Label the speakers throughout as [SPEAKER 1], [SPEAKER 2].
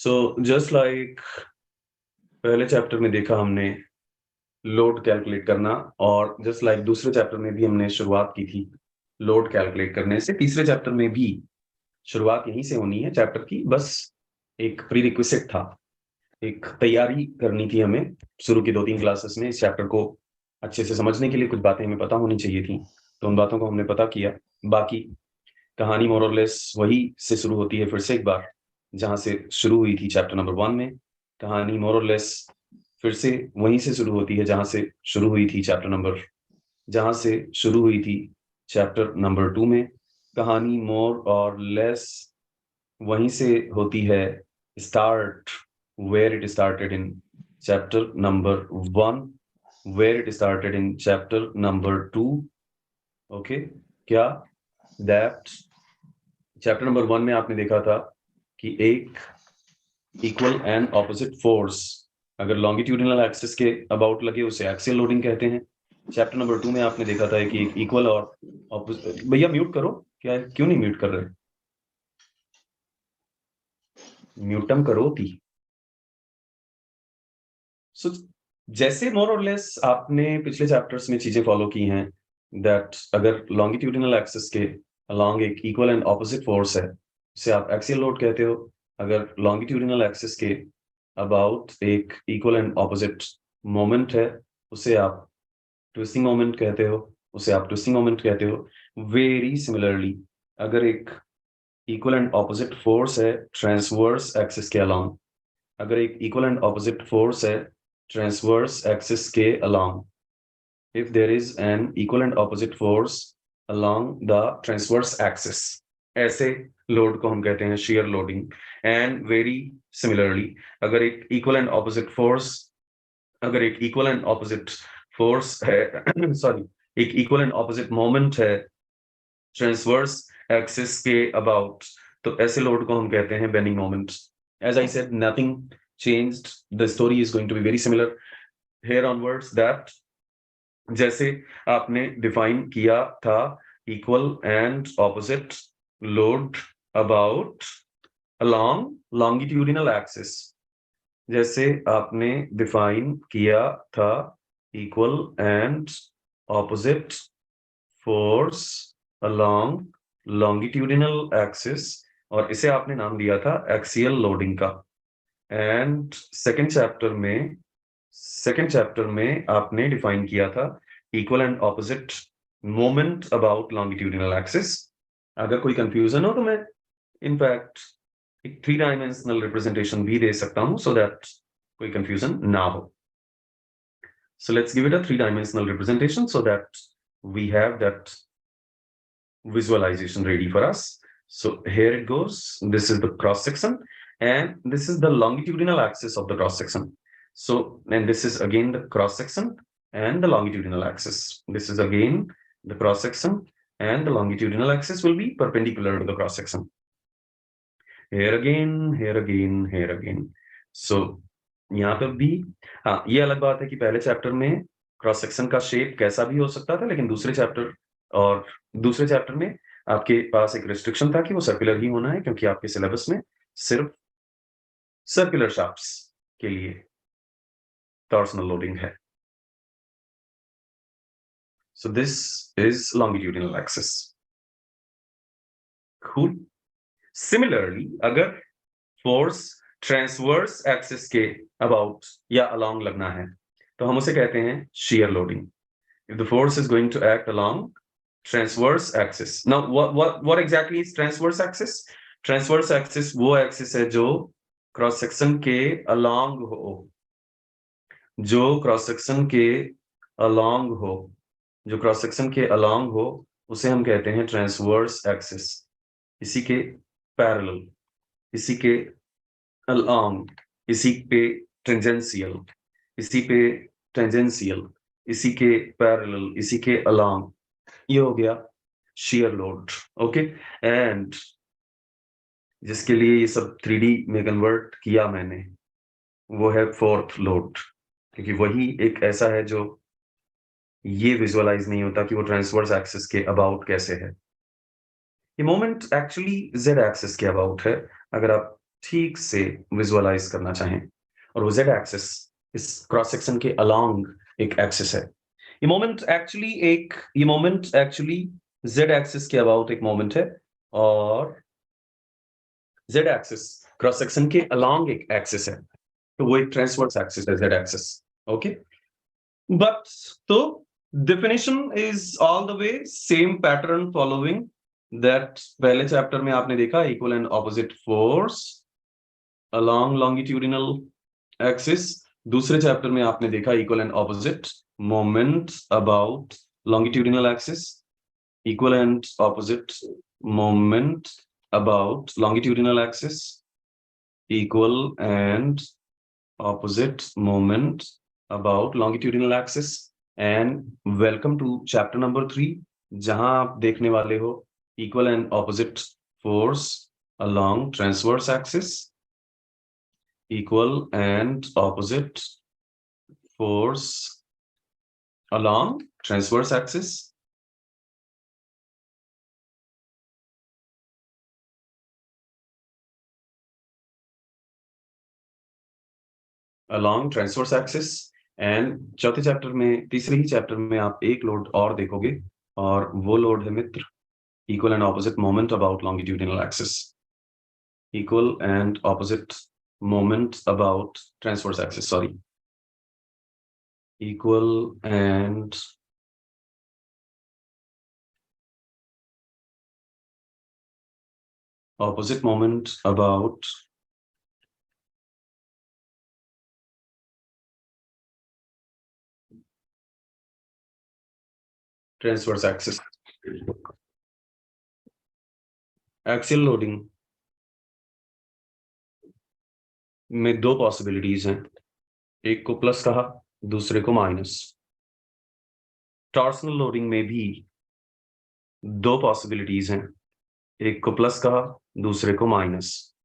[SPEAKER 1] So just like पहले chapter में देखा हमने लोड कैलकुलेट करना, और जस्ट लाइक दूसरे चैप्टर में भी हमने शुरुआत की थी लोड कैलकुलेट करने से। तीसरे चैप्टर में भी शुरुआत यहीं से होनी है चैप्टर की, बस एक प्रीरिक्विजिट था, एक तैयारी करनी थी हमें। शुरू की 2-3 क्लासेस में इस चैप्टर को अच्छे से समझने के लिए कुछ बातें हमें पता होनी चाहिए थी, तो उन बातों को हमने पता किया। बाकी कहानी मोर और लेस वही से शुरू होती है फिर से एक बार, जहां से शुरू हुई थी चैप्टर नंबर 1 में। कहानी मोर और लेस फिर से वहीं से शुरू होती है जहां से शुरू हुई थी चैप्टर नंबर 2 में। कहानी मोर और लेस वहीं से होती है start, where it started in chapter number 1, where it started in chapter number 2। Okay, क्या दैट चैप्टर नंबर 1 में आपने देखा था कि एक इक्वल एंड ऑपोजिट फोर्स अगर लॉन्गिट्यूडिनल एक्सिस के अबाउट लगे उसे एक्सियल लोडिंग कहते हैं। चैप्टर नंबर 2 में आपने देखा था कि एक इक्वल और भैया म्यूट करो, क्या क्यों नहीं म्यूट कर रहे? म्यूटम करो थी। सो जैसे मोर और लेस आपने पिछले चैप्टर्स में चीजें फॉलो की हैं, दैट अगर लॉन्गिट्यूडिनल एक्सिस के अलोंग एक इक्वल एंड ऑपोजिट फोर्स है उसे आप एक्सियल लोड कहते हो। अगर लॉन्गिट्यूडिनल एक्सिस के अबाउट एक इक्वल एंड ऑपोजिट मोमेंट है उसे आप ट्विस्टिंग मोमेंट कहते हो। वेरी सिमिलरली अगर एक इक्वल एंड ऑपोजिट फोर्स है ट्रांसवर्स एक्सिस के अलोंग, अगर एक इक्वल एंड ऑपोजिट फोर्स है ट्रांसवर्स एक्सिस के along, if there is an equal and opposite force along the transverse axis, ऐसे लोड को हम कहते हैं shear loading। and very similarly अगर एक equal and opposite force है सॉरी एक equal and opposite moment है transverse axis के about, तो ऐसे लोड को हम कहते हैं bending moment। as I said, nothing changed, the story is going to be very similar here onwards, that जैसे आपने डिफाइन किया था equal and opposite load about along longitudinal axis, जैसे आपने डिफाइन किया था equal and opposite force along longitudinal axis, और इसे आपने नाम दिया था एक्सियल लोडिंग का। एंड सेकेंड चैप्टर में आपने डिफाइन किया था equal and opposite moment about longitudinal axis. अगर कोई कंफ्यूजन हो तो मैं इनफैक्ट एक 3 डायमेंशनल रिप्रेजेंटेशन भी दे सकता हूं सो दैट कोई कंफ्यूजन ना हो। So let's give it a 3-dimensional representation so that we have that visualization ready for us. So here it goes. This is the cross section and this is the longitudinal axis of the cross section. So, and this is again the cross section and the longitudinal axis. This is again the cross section and the longitudinal axis will be perpendicular to the cross section. Here again, here again, here again. So यहाँ पर भी हाँ, ये अलग बात है कि पहले चैप्टर में क्रॉस सेक्शन का शेप कैसा भी हो सकता था, लेकिन दूसरे चैप्टर में आपके पास एक रिस्ट्रिक्शन था कि वो सर्कुलर ही होना है, क्योंकि आपके सिलेबस में सिर्फ सर्कुलर शाफ्ट्स के लिए टॉर्सनल लोडिंग है। So this is longitudinal axis. Cool. Similarly, अगर फोर्स ट्रांसवर्स एक्सिस के अबाउट या अलोंग लगना है तो हम उसे कहते हैं shear loading. If the force is going to act along transverse axis. Now what exactly is transverse axis? Transverse axis वो एक्सिस है जो क्रॉस सेक्शन के अलोंग हो, उसे हम कहते हैं ट्रांसवर्स एक्सिस। इसी के पैरेलल, इसी के अलोंग, इसी पे टेंजेंशियल, इसी के पैरेलल, इसी के अलोंग, ये हो गया shear load। ओके, एंड जिसके लिए ये सब 3D में कन्वर्ट किया मैंने वो है फोर्थ लोड, क्योंकि वही एक ऐसा है जो ये विजुअलाइज नहीं होता कि वो ट्रांसवर्स एक्सिस के अबाउट कैसे है। ये मोमेंट एक्चुअली जेड एक्सिस के अबाउट है। अगर आप ठीक से विजुअलाइज करना चाहें, और वो जेड एक्सिस इस क्रॉस सेक्शन के अलोंग एक एक्सिस है। ये मोमेंट एक्चुअली जेड एक्सिस के अबाउट एक मोमेंट है, और जेड एक्सिस क्रॉस सेक्शन के अलोंग एक एक्सिस है, तो वो एक ट्रांसवर्स एक्सिस है जेड एक्सिस। ओके, बट तो definition is all the way same pattern following that पहले चैप्टर में आपने देखा equal and opposite force along longitudinal axis, दूसरे चैप्टर में आपने देखा equal and opposite moment about longitudinal axis, equal and opposite moment about longitudinal axis, equal and opposite moment about longitudinal axis, and welcome to chapter number 3, जहां आप देखने वाले हो equal and opposite force along transverse axis, equal and opposite force along transverse axis, along transverse axis, and चौथे chapter में, तीसरे ही chapter में आप एक लोड और देखोगे, और वो लोड है मित्र equal and opposite moment about longitudinal axis, equal and opposite moment about transverse axis, sorry, equal and opposite moment about transverse axis. Axial loading में दो पॉसिबिलिटीज हैं, एक को प्लस कहा, दूसरे को माइनस। टॉर्सनल लोडिंग में भी दो पॉसिबिलिटीज हैं, एक को प्लस कहा, दूसरे को माइनस।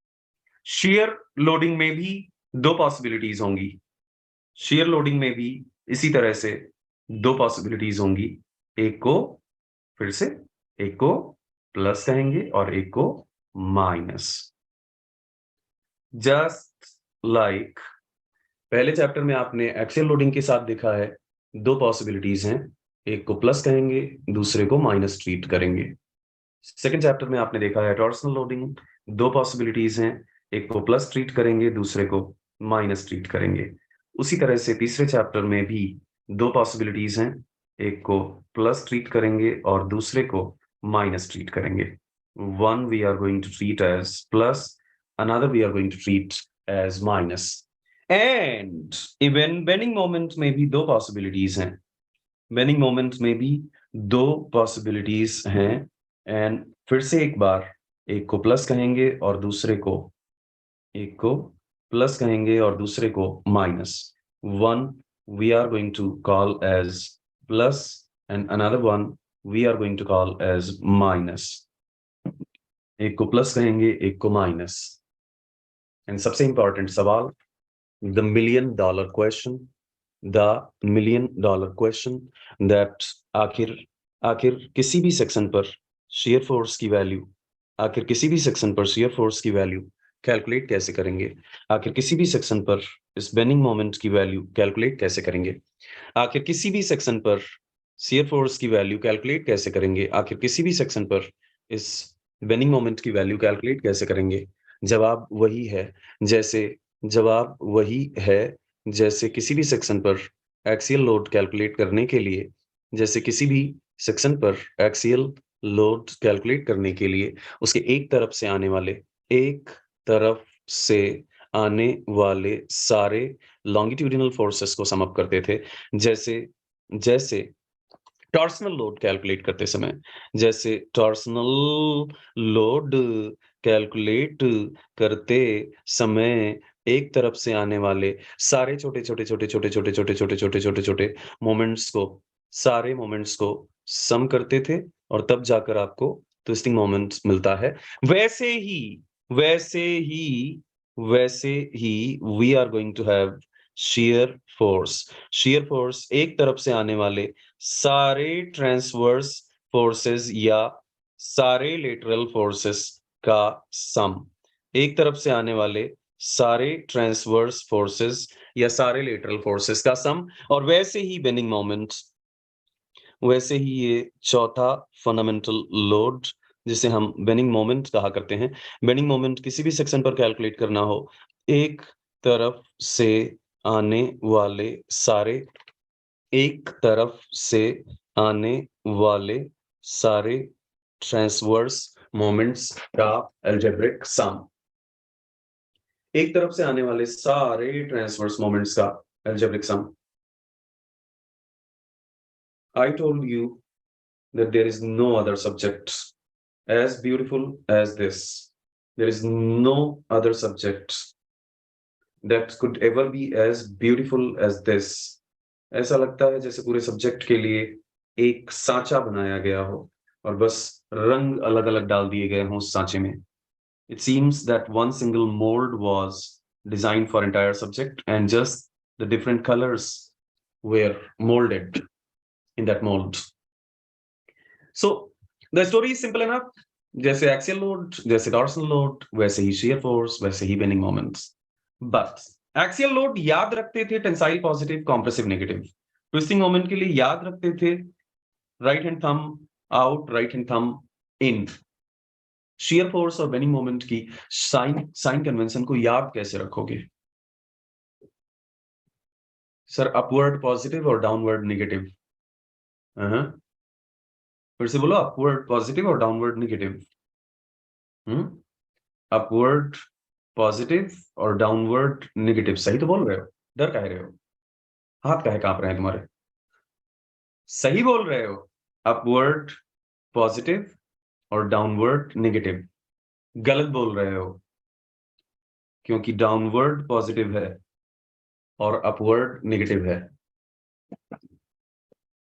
[SPEAKER 1] शेयर लोडिंग में भी दो पॉसिबिलिटीज होंगी, शेयर लोडिंग में भी इसी तरह से दो पॉसिबिलिटीज होंगी, एक को फिर से एक को प्लस कहेंगे और एक को माइनस। जस्ट लाइक पहले चैप्टर में आपने एक्सियल लोडिंग के साथ देखा है, दो पॉसिबिलिटीज हैं, एक को प्लस कहेंगे, दूसरे को माइनस ट्रीट करेंगे। सेकंड चैप्टर में आपने देखा है टॉर्सनल लोडिंग, दो पॉसिबिलिटीज हैं, एक को प्लस ट्रीट करेंगे, दूसरे को माइनस ट्रीट करेंगे। उसी तरह से तीसरे चैप्टर में भी दो पॉसिबिलिटीज हैं, एक को प्लस ट्रीट करेंगे और दूसरे को माइनस ट्रीट करेंगे। One we are going to treat as plus, another we are going to treat as minus. And even bending moment में भी दो पॉसिबिलिटीज हैं, बेंडिंग मोमेंट में भी दो पॉसिबिलिटीज हैं, एंड फिर से एक बार एक को प्लस कहेंगे और दूसरे को, एक को प्लस कहेंगे और दूसरे को minus. One we are going to call as plus and another one we are going to call as minus. एक को प्लस कहेंगे, एक को माइनस। एंड सबसे इंपॉर्टेंट सवाल, the million dollar question, the million dollar question, that आखिर किसी भी सेक्शन पर शेयर फोर्स की वैल्यू, आखिर किसी भी सेक्शन पर शेयर फोर्स की वैल्यू कैलकुलेट कैसे करेंगे, आखिर किसी भी सेक्शन पर इस बेंडिंग मोमेंट की वैल्यू कैलकुलेट कैसे करेंगे, आखिर किसी भी सेक्शन पर शेयर फोर्स की वैल्यू कैलकुलेट कैसे करेंगे, आखिर किसी भी सेक्शन पर इस बेंडिंग मोमेंट की वैल्यू कैलकुलेट कैसे करेंगे। जवाब वही है जैसे किसी भी सेक्शन पर एक्सियल लोड कैलकुलेट करने के लिए, जैसे किसी भी सेक्शन पर एक्सियल लोड कैलकुलेट करने के लिए उसके एक तरफ से आने वाले सारे लॉन्गिट्यूडिनल फोर्सेस को सम अप करते थे। जैसे टॉर्सनल लोड कैलकुलेट करते समय, जैसे टॉर्सनल लोड कैलकुलेट करते समय एक तरफ से आने वाले सारे छोटे-छोटे मोमेंट्स को, सारे मोमेंट्स को सम करते थे, और तब जाकर आपको ट्विस्टिंग मोमेंट मिलता है। वैसे ही we are going to have shear force एक तरफ से आने वाले सारे ट्रांसवर्स फोर्सेस या सारे लेटरल फोर्सेस का सम, एक तरफ से आने वाले सारे ट्रांसवर्स फोर्सेस या सारे लेटरल फोर्सेस का सम, और वैसे ही बेंडिंग मोमेंट, वैसे ही ये चौथा फंडामेंटल लोड जिसे हम बेंडिंग मोमेंट कहा करते हैं। बेंडिंग मोमेंट किसी भी सेक्शन पर कैलकुलेट करना हो, एक तरफ से आने वाले सारे एक तरफ से आने वाले सारे ट्रांसवर्स मोमेंट्स का अलजेब्रिक सम। एक तरफ से आने वाले सारे ट्रांसवर्स मोमेंट्स का algebraic sum. I told you that there is no other subject as beautiful as this. There is no other subject that could ever be as beautiful as this. ऐसा लगता है जैसे पूरे सब्जेक्ट के लिए एक सांचा बनाया गया हो और बस रंग अलग-अलग डाल दिए गए हों उस सांचे में। It seems that one single mold was designed for entire subject and just the different colors were molded in that mold. So the story is simple enough. जैसे एक्सियल लोड, जैसे टॉर्सनल लोड, वैसे ही shear force, वैसे ही bending moments. But axial load याद रखते थे tensile positive, compressive negative. Twisting moment के लिए याद रखते थे right hand thumb out, right hand thumb in. Shear force और बेंडिंग मोमेंट की साइन कन्वेंशन को याद कैसे रखोगे? सर अपवर्ड पॉजिटिव और डाउनवर्ड नेगेटिव। फिर से बोलो, अपवर्ड पॉजिटिव और डाउनवर्ड नेगेटिव। अपवर्ड पॉजिटिव और डाउनवर्ड नेगेटिव। सही तो बोल रहे हो, डर कह रहे हो, हाथ काहे कांप रहे हैं तुम्हारे? सही बोल रहे हो, अपवर्ड पॉजिटिव और डाउनवर्ड नेगेटिव। गलत बोल रहे हो, क्योंकि डाउनवर्ड पॉजिटिव है और अपवर्ड नेगेटिव है।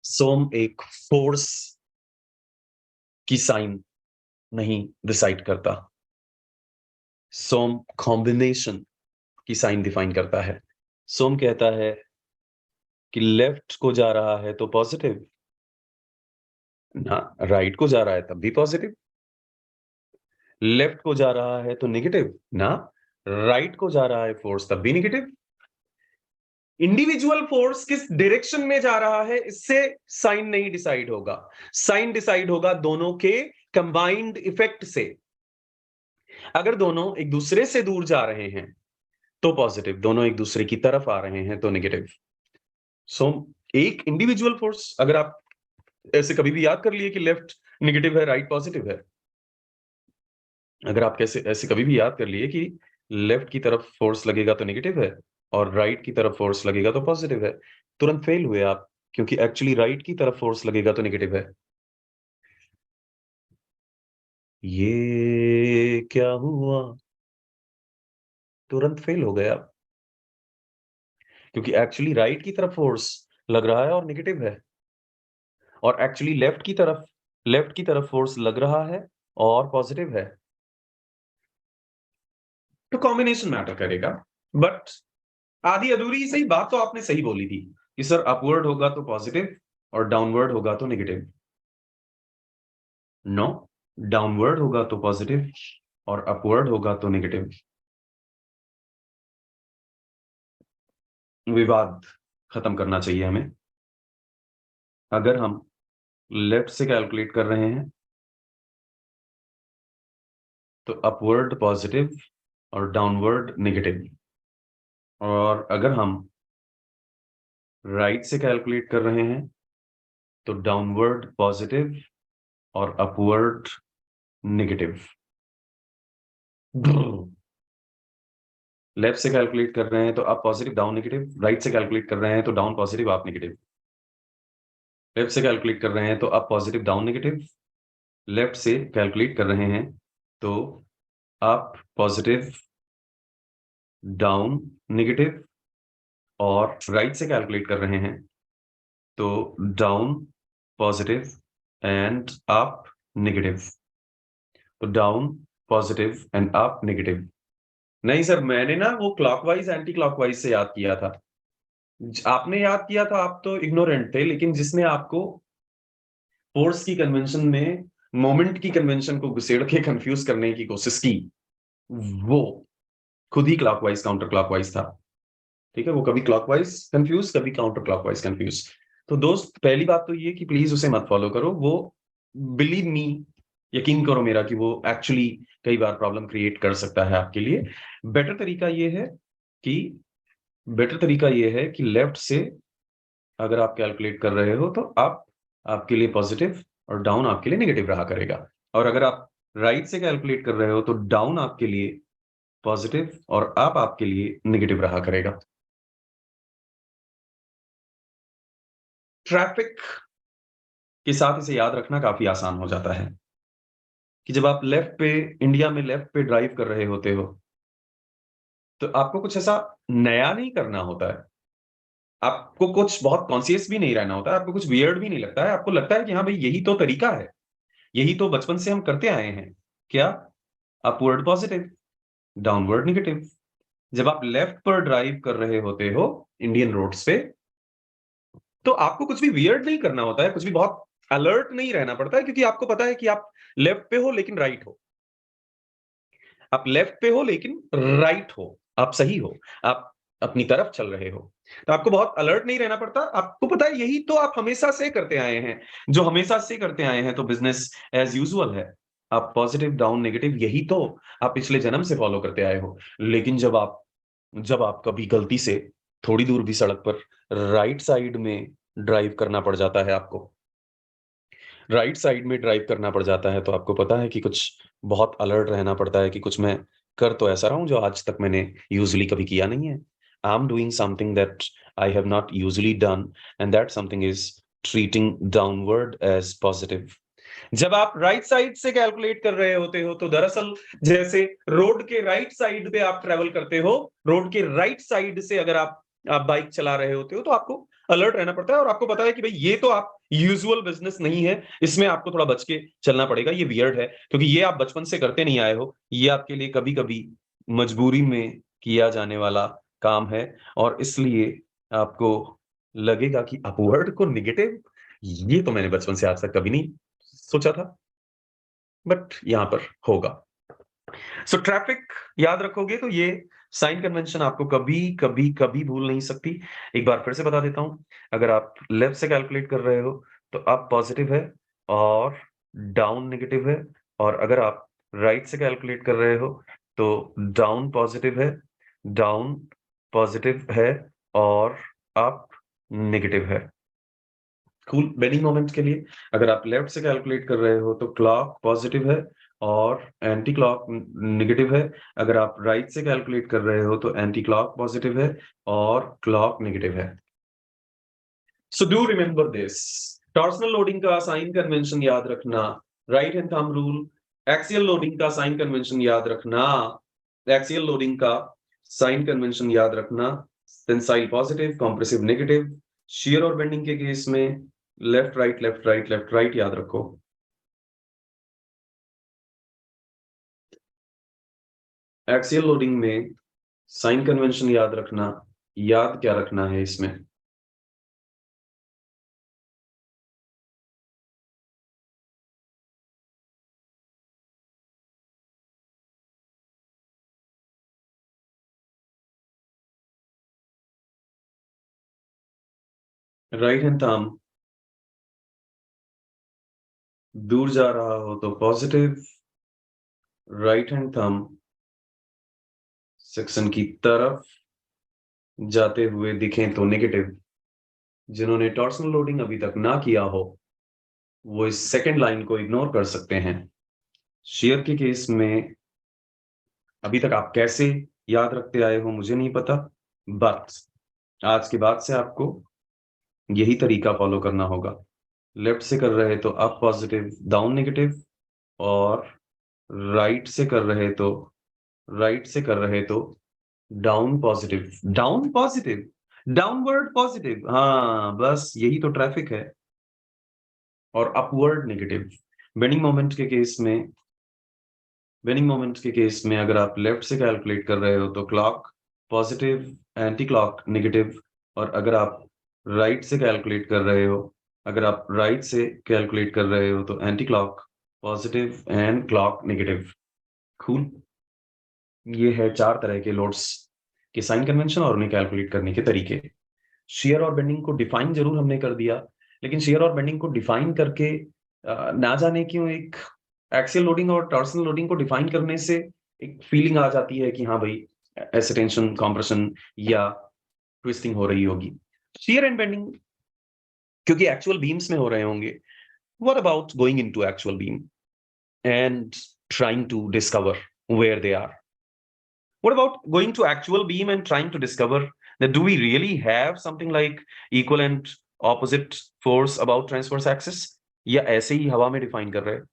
[SPEAKER 1] सोम एक फोर्स की साइन नहीं डिसाइड करता, सोम कॉम्बिनेशन की साइन डिफाइन करता है। सोम कहता है कि लेफ्ट को जा रहा है तो पॉजिटिव ना, राइट को जा रहा है तब भी पॉजिटिव। लेफ्ट को जा रहा है तो नेगेटिव ना, राइट को जा रहा है फोर्स तब भी नेगेटिव। इंडिविजुअल फोर्स किस डायरेक्शन में जा रहा है इससे साइन नहीं डिसाइड होगा, साइन डिसाइड होगा दोनों के कंबाइंड इफेक्ट से। अगर दोनों एक दूसरे से दूर जा रहे हैं तो पॉजिटिव, दोनों एक दूसरे की तरफ आ रहे हैं तो नेगेटिव। सो एक इंडिविजुअल फोर्स, अगर आप ऐसे कभी भी याद कर लिए कि लेफ्ट नेगेटिव है, राइट पॉजिटिव है, अगर आप कैसे ऐसे कभी भी याद कर लिए कि लेफ्ट की तरफ फोर्स लगेगा तो नेगेटिव है और राइट की तरफ फोर्स लगेगा तो पॉजिटिव है, तुरंत फेल हुए आप, क्योंकि एक्चुअली राइट की तरफ फोर्स लगेगा तो नेगेटिव है। ये क्या हुआ? तुरंत फेल हो गए आप, क्योंकि एक्चुअली राइट की तरफ फोर्स लग रहा है और नेगेटिव है, और एक्चुअली लेफ्ट की तरफ फोर्स लग रहा है और पॉजिटिव है। तो कॉम्बिनेशन मैटर करेगा। बट आधी अधूरी सही बात तो आपने सही बोली थी कि सर अपवर्ड होगा तो पॉजिटिव और डाउनवर्ड होगा तो नेगेटिव। नो, डाउनवर्ड होगा तो पॉजिटिव और अपवर्ड होगा तो नेगेटिव। विवाद खत्म करना चाहिए हमें। अगर हम लेफ्ट से कैलकुलेट कर रहे हैं तो अपवर्ड पॉजिटिव और डाउनवर्ड नेगेटिव, और अगर हम राइट से कैलकुलेट कर रहे हैं तो डाउनवर्ड पॉजिटिव और अपवर्ड नेगेटिव। लेफ्ट से कैलकुलेट कर रहे हैं तो up positive down negative, right से कैलकुलेट कर रहे हैं तो down positive up negative. Left से कैलकुलेट कर रहे हैं तो up positive down negative, left से कैलकुलेट कर रहे हैं तो अप पॉजिटिव डाउन नेगेटिव, और राइट से कैलकुलेट कर रहे हैं तो down positive and up negative. तो down positive and up negative. नहीं सर, मैंने ना वो क्लॉकवाइज एंटी क्लॉकवाइज से याद किया था। आपने याद किया था, आप तो इग्नोरेंट थे, लेकिन जिसने आपको फोर्स की कन्वेंशन में मोमेंट की कन्वेंशन को घुसेड़ के कंफ्यूज करने की कोशिश की, वो खुद ही क्लॉकवाइज काउंटर क्लॉकवाइज था। ठीक है, वो कभी क्लॉकवाइज कंफ्यूज, कभी काउंटर क्लॉकवाइज कंफ्यूज। तो दोस्त, पहली बात तो ये कि प्लीज उसे मत फॉलो करो। वो, बिलीव मी, यकीन करो मेरा, कि वो एक्चुअली कई बार प्रॉब्लम क्रिएट कर सकता है आपके लिए। बेटर तरीका ये है कि बेटर तरीका ये है कि लेफ्ट से अगर आप कैलकुलेट कर रहे हो तो आप, आपके लिए पॉजिटिव और डाउन आपके लिए नेगेटिव रहा करेगा। और अगर आप राइट से कैलकुलेट कर रहे हो तो डाउन आपके लिए पॉजिटिव और अप आपके लिए नेगेटिव रहा करेगा। ट्रैफिक के साथ इसे याद रखना काफी आसान हो जाता है कि जब आप लेफ्ट पे, इंडिया में लेफ्ट पे ड्राइव कर रहे होते हो, तो आपको कुछ ऐसा नया नहीं करना होता है। आपको कुछ बहुत कॉन्शियस भी नहीं रहना होता है, आपको कुछ वियर्ड भी नहीं लगता है। आपको लगता है कि हाँ भाई, यही तो तरीका है, यही तो बचपन से हम करते आए हैं। क्या? Upward positive, downward negative. जब आप लेफ्ट पर ड्राइव कर रहे होते हो इंडियन रोड्स पे, तो आपको कुछ भी वियर्ड नहीं करना होता है, कुछ भी बहुत अलर्ट नहीं रहना पड़ता है, क्योंकि आपको पता है कि आप लेफ्ट पे हो लेकिन राइट हो। आप लेफ्ट पे हो लेकिन राइट हो, आप सही हो, आप अपनी तरफ चल रहे हो। तो आपको बहुत अलर्ट नहीं रहना पड़ता। आपको पता है यही तो आप हमेशा से करते आए हैं। जो हमेशा से करते आए हैं तो बिज़नेस एज़ यूजुअल है। आप पॉजिटिव, डाउन, नेगेटिव, यही तो आप पिछले जन्म से फॉलो करते आए हो। लेकिन जब आप कभी गलती से थोड़ी दूर भी सड़क पर राइट साइड में ड्राइव करना पड़ जाता है आपको, राइट साइड में ड्राइव करना पड़ जाता है, तो आपको पता है कि कुछ बहुत अलर्ट रहना पड़ता है कि कुछ मैं कर तो ऐसा रहा हूँ जो आज तक मैंने यूजुअली कभी किया नहीं है। I am doing something that I have not usually done, and that something is treating downward as positive. जब आप राइट साइड से कैलकुलेट कर रहे होते हो, तो दरअसल जैसे रोड के राइट साइड पे आप ट्रेवल करते हो, रोड के राइट साइड से अगर आप बाइक चला रहे होते हो, तो आपको अलर्ट रहना पड़ता है और आपको पता है कि भाई ये तो आप यूजुअल बिजनेस नहीं है, इसमें आपको थोड़ा बच के चलना पड़ेगा। ये वियर्ड है क्योंकि ये आप बचपन से करते नहीं आए हो। ये आपके लिए कभी-कभी मजबूरी में किया जाने वाला काम है, और इसलिए आपको लगेगा कि अपवर्ड को नेगेटिव, ये तो मैंने बचपन से आज तक कभी नहीं सोचा था, बट यहां पर होगा। सो ट्रैफिक याद रखोगे तो ये साइन कन्वेंशन आपको कभी कभी कभी भूल नहीं सकती। एक बार फिर से बता देता हूं। अगर आप लेफ्ट से कैलकुलेट कर रहे हो तो अप पॉजिटिव है और डाउन नेगेटिव है, और अगर आप राइट से कैलकुलेट कर रहे हो तो डाउन पॉजिटिव है, डाउन पॉजिटिव है, और अप नेगेटिव है। कूल बेनिंग मोमेंट के लिए, अगर आप लेफ्ट से कैलकुलेट कर रहे हो तो क्लॉक पॉजिटिव है और एंटी क्लॉक नेगेटिव है। अगर आप राइट से कैलकुलेट कर रहे हो तो एंटी क्लॉक पॉजिटिव है और क्लॉक नेगेटिव है। So do remember this. Torsional loading का साइन कन्वेंशन याद रखना, right hand thumb rule. Axial loading का साइन कन्वेंशन याद रखना, एक्सियल लोडिंग का साइन कन्वेंशन याद रखना। Tensile positive, compressive negative. Shear और बेंडिंग के केस में left right left right left right याद रखो। एक्सियल लोडिंग में साइन कन्वेंशन याद रखना, याद क्या रखना है इसमें? राइट हैंड थंब दूर जा रहा हो तो positive, right hand thumb section की तरफ जाते हुए दिखें तो नेगेटिव। जिन्होंने टॉर्सनल लोडिंग अभी तक ना किया हो, वो इस सेकंड लाइन को इग्नोर कर सकते हैं। शेयर के केस में अभी तक आप कैसे याद रखते आए हो मुझे नहीं पता, बट आज के बाद से आपको यही तरीका फॉलो करना होगा। लेफ्ट से कर रहे तो अप पॉजिटिव डाउन नेगेटिव, और राइट से कर रहे तो राइट से कर रहे तो down positive, down positive, downward positive. हाँ, बस यही तो ट्रैफिक है। और अपवर्ड नेगेटिव। बेनिंग मोमेंट के केस में बेनिंग मोमेंट के केस में अगर आप लेफ्ट से कैलकुलेट कर रहे हो तो clock positive, anti clock negative. और अगर आप राइट से कैलकुलेट कर रहे हो तो anti clock positive and clock negative. Cool. ये है 4 तरह के लोड्स के साइन कन्वेंशन और उन्हें कैलकुलेट करने के तरीके। शियर और बेंडिंग को डिफाइन जरूर हमने कर दिया, लेकिन शियर और बेंडिंग को डिफाइन करके ना जाने क्यों एक एक्सियल लोडिंग और टॉर्सनल लोडिंग को डिफाइन करने से एक फीलिंग आ जाती है कि हाँ भाई ऐसे टेंशन, कॉम्प्रेशन या ट्विस्टिंग हो रही होगी। शियर एंड बेंडिंग क्योंकि एक्चुअल बीम्स में हो रहे होंगे, what about going into actual beam and trying to discover where they are? What about going to actual beam and trying to discover that do we really have something like equal and opposite force about transverse axis? या ऐसे ही हवा में define कर रहे हैं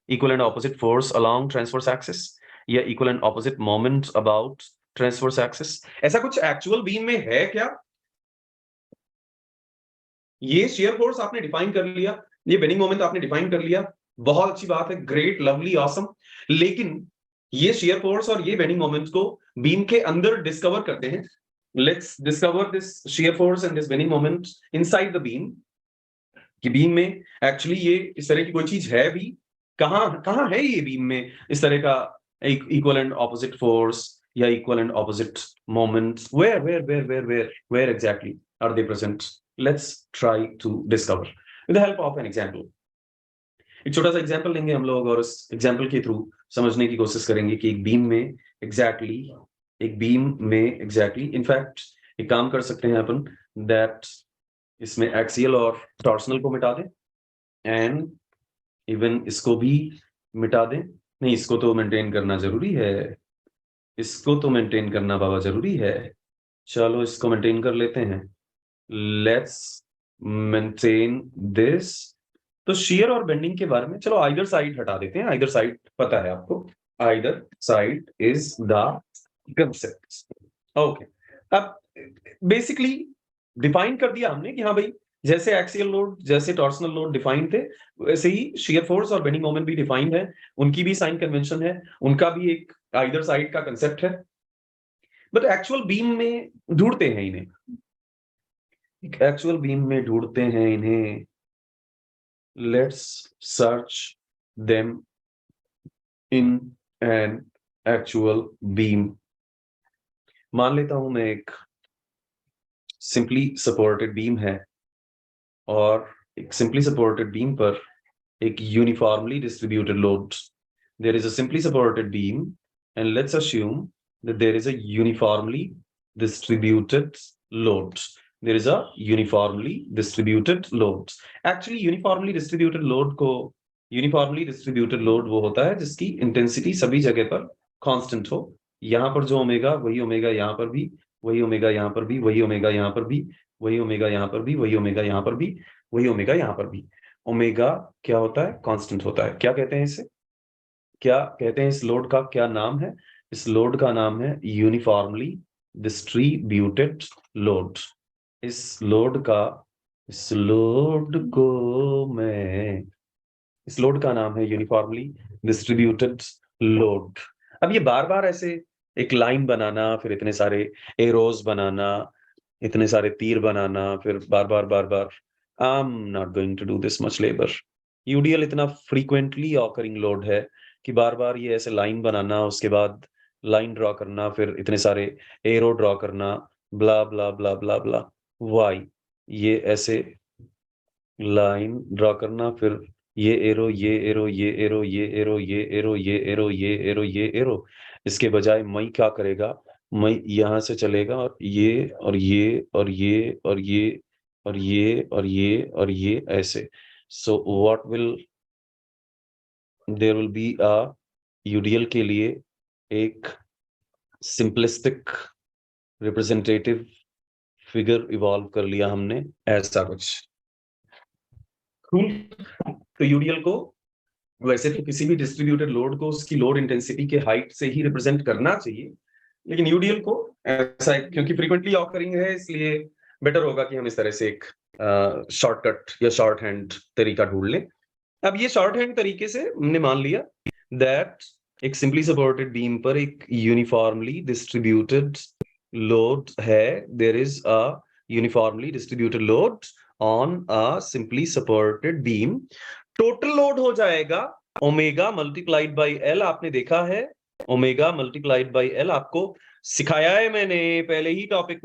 [SPEAKER 1] equal and opposite force along transverse axis या equal and opposite moment about transverse axis? ऐसा कुछ एक्चुअल बीम में है क्या? ये shear force आपने डिफाइन कर लिया, ये बेंडिंग मोमेंट आपने डिफाइन कर लिया, बहुत अच्छी बात है, ग्रेट, लवली, ऑसम। लेकिन ये shear force और ये बेंडिंग मोमेंट को बीम के अंदर डिस्कवर करते हैं। Let's discover this shear force and this bending moment inside the beam कि बीम में एक्चुअली ये इस तरह की कोई चीज है भी, कहां है ये बीम में इस तरह का एक इक्वल एंड ऑपोजिट फोर्स या equal and opposite moments, where exactly are they present? Let's try to discover with the help of an example. एक छोटा सा एग्जांपल लेंगे हम लोग और उस एग्जांपल के थ्रू समझने की कोशिश करेंगे कि एक बीम में एग्जैक्टली इनफैक्ट एक काम कर सकते हैं अपन, दैट इसमें एक्सियल और टॉर्सनल को मिटा दें एंड इवन इसको भी मिटा दें। नहीं, इसको तो मेंटेन करना जरूरी है, इसको तो मेंटेन करना बाबा जरूरी है। चलो इसको मेंटेन कर लेते हैं, लेट्स मेंटेन दिस। तो शियर और बेंडिंग के बारे में चलो आइदर साइड हटा देते हैं, आइदर साइड पता है आपको, either side is the concept. Okay, अब बेसिकली डिफाइन कर दिया हमने कि हाँ भाई जैसे एक्सियल लोड, जैसे टॉर्सनल लोड डिफाइन थे, वैसे ही शियर फोर्स और बेंडिंग मोमेंट भी डिफाइंड है, उनकी भी साइन कन्वेंशन है, उनका भी एक आइदर साइड का कंसेप्ट है। बट एक्चुअल बीम में ढूंढते हैं इन्हें, एक्चुअल बीम में ढूंढते हैं इन्हें, let's search them in an actual beam. मान लेता हूं मैं एक सिंपली सपोर्टेड बीम है और एक सिंपली सपोर्टेड बीम पर एक uniformly distributed load. There is a simply supported beam and let's assume that there is a uniformly distributed load. There is a uniformly distributed load. Actually uniformly distributed load वो होता है जिसकी intensity सभी जगह पर constant हो। यहां पर जो ओमेगा वही ओमेगा यहां पर भी, वही ओमेगा यहां पर भी, वही ओमेगा यहां पर भी, वही ओमेगा यहां पर भी, वही ओमेगा यहां पर भी, वही ओमेगा यहां पर भी। ओमेगा क्या होता है? कांस्टेंट होता है। क्या कहते हैं इसे? क्या कहते हैं? इस लोड का क्या नाम है? इस लोड का नाम है यूनिफॉर्मली डिस्ट्रीब्यूटेड लोड। इस लोड का नाम है यूनिफॉर्मली डिस्ट्रीब्यूटेड लोड। अब ये बार बार ऐसे एक लाइन बनाना, फिर इतने सारे एरोज बनाना, इतने सारे तीर बनाना, फिर बार बार I am not going to do this much labour. UDL इतना फ्रीक्वेंटली ऑकरिंग लोड है कि बार बार ये ऐसे लाइन बनाना, उसके बाद लाइन ड्रॉ करना, फिर इतने सारे एरो ड्रॉ करना, ब्ला ब्ला ब्ला ब्ला ब्ला। वाई ये ऐसे लाइन ड्रॉ करना, फिर ये एरो, ये एरो, ये एरो, ये एरो, ये एरो, ये एरो, ये एरो, ये एरो। इसके बजाय मई क्या करेगा? मई यहां से चलेगा और ये और ये और ये और ये और ये और ये और ये ऐसे। So what will there will be a UDL के लिए एक सिंपलिस्टिक रिप्रेजेंटेटिव फिगर इवॉल्व कर लिया हमने, ऐसा कुछ। तो यूडीएल को वैसे तो किसी भी डिस्ट्रीब्यूटेड लोड को उसकी लोड इंटेंसिटी के हाइट से ही रिप्रेजेंट करना चाहिए, लेकिन यूडीएल को ऐसा क्योंकि फ्रीक्वेंटली ऑकरिंग है, इसलिए बेटर होगा कि हम इस तरह से एक शॉर्टकट या शॉर्ट हैंड तरीका ढूंढ लें। अब ये शॉर्ट हैंड तरीके से हमने मान लिया दैट एक सिंपली सपोर्टेड बीम पर एक यूनिफॉर्मली डिस्ट्रीब्यूटेड लोड है। There is a uniformly distributed load on a simply supported beam. Total load हो जाएगा ओमेगा मल्टीप्लाइड बाई एल। आपने देखा है ओमेगा मल्टीप्लाइड बाई एल। आपको सिखाया है मैंने पहले ही टॉपिक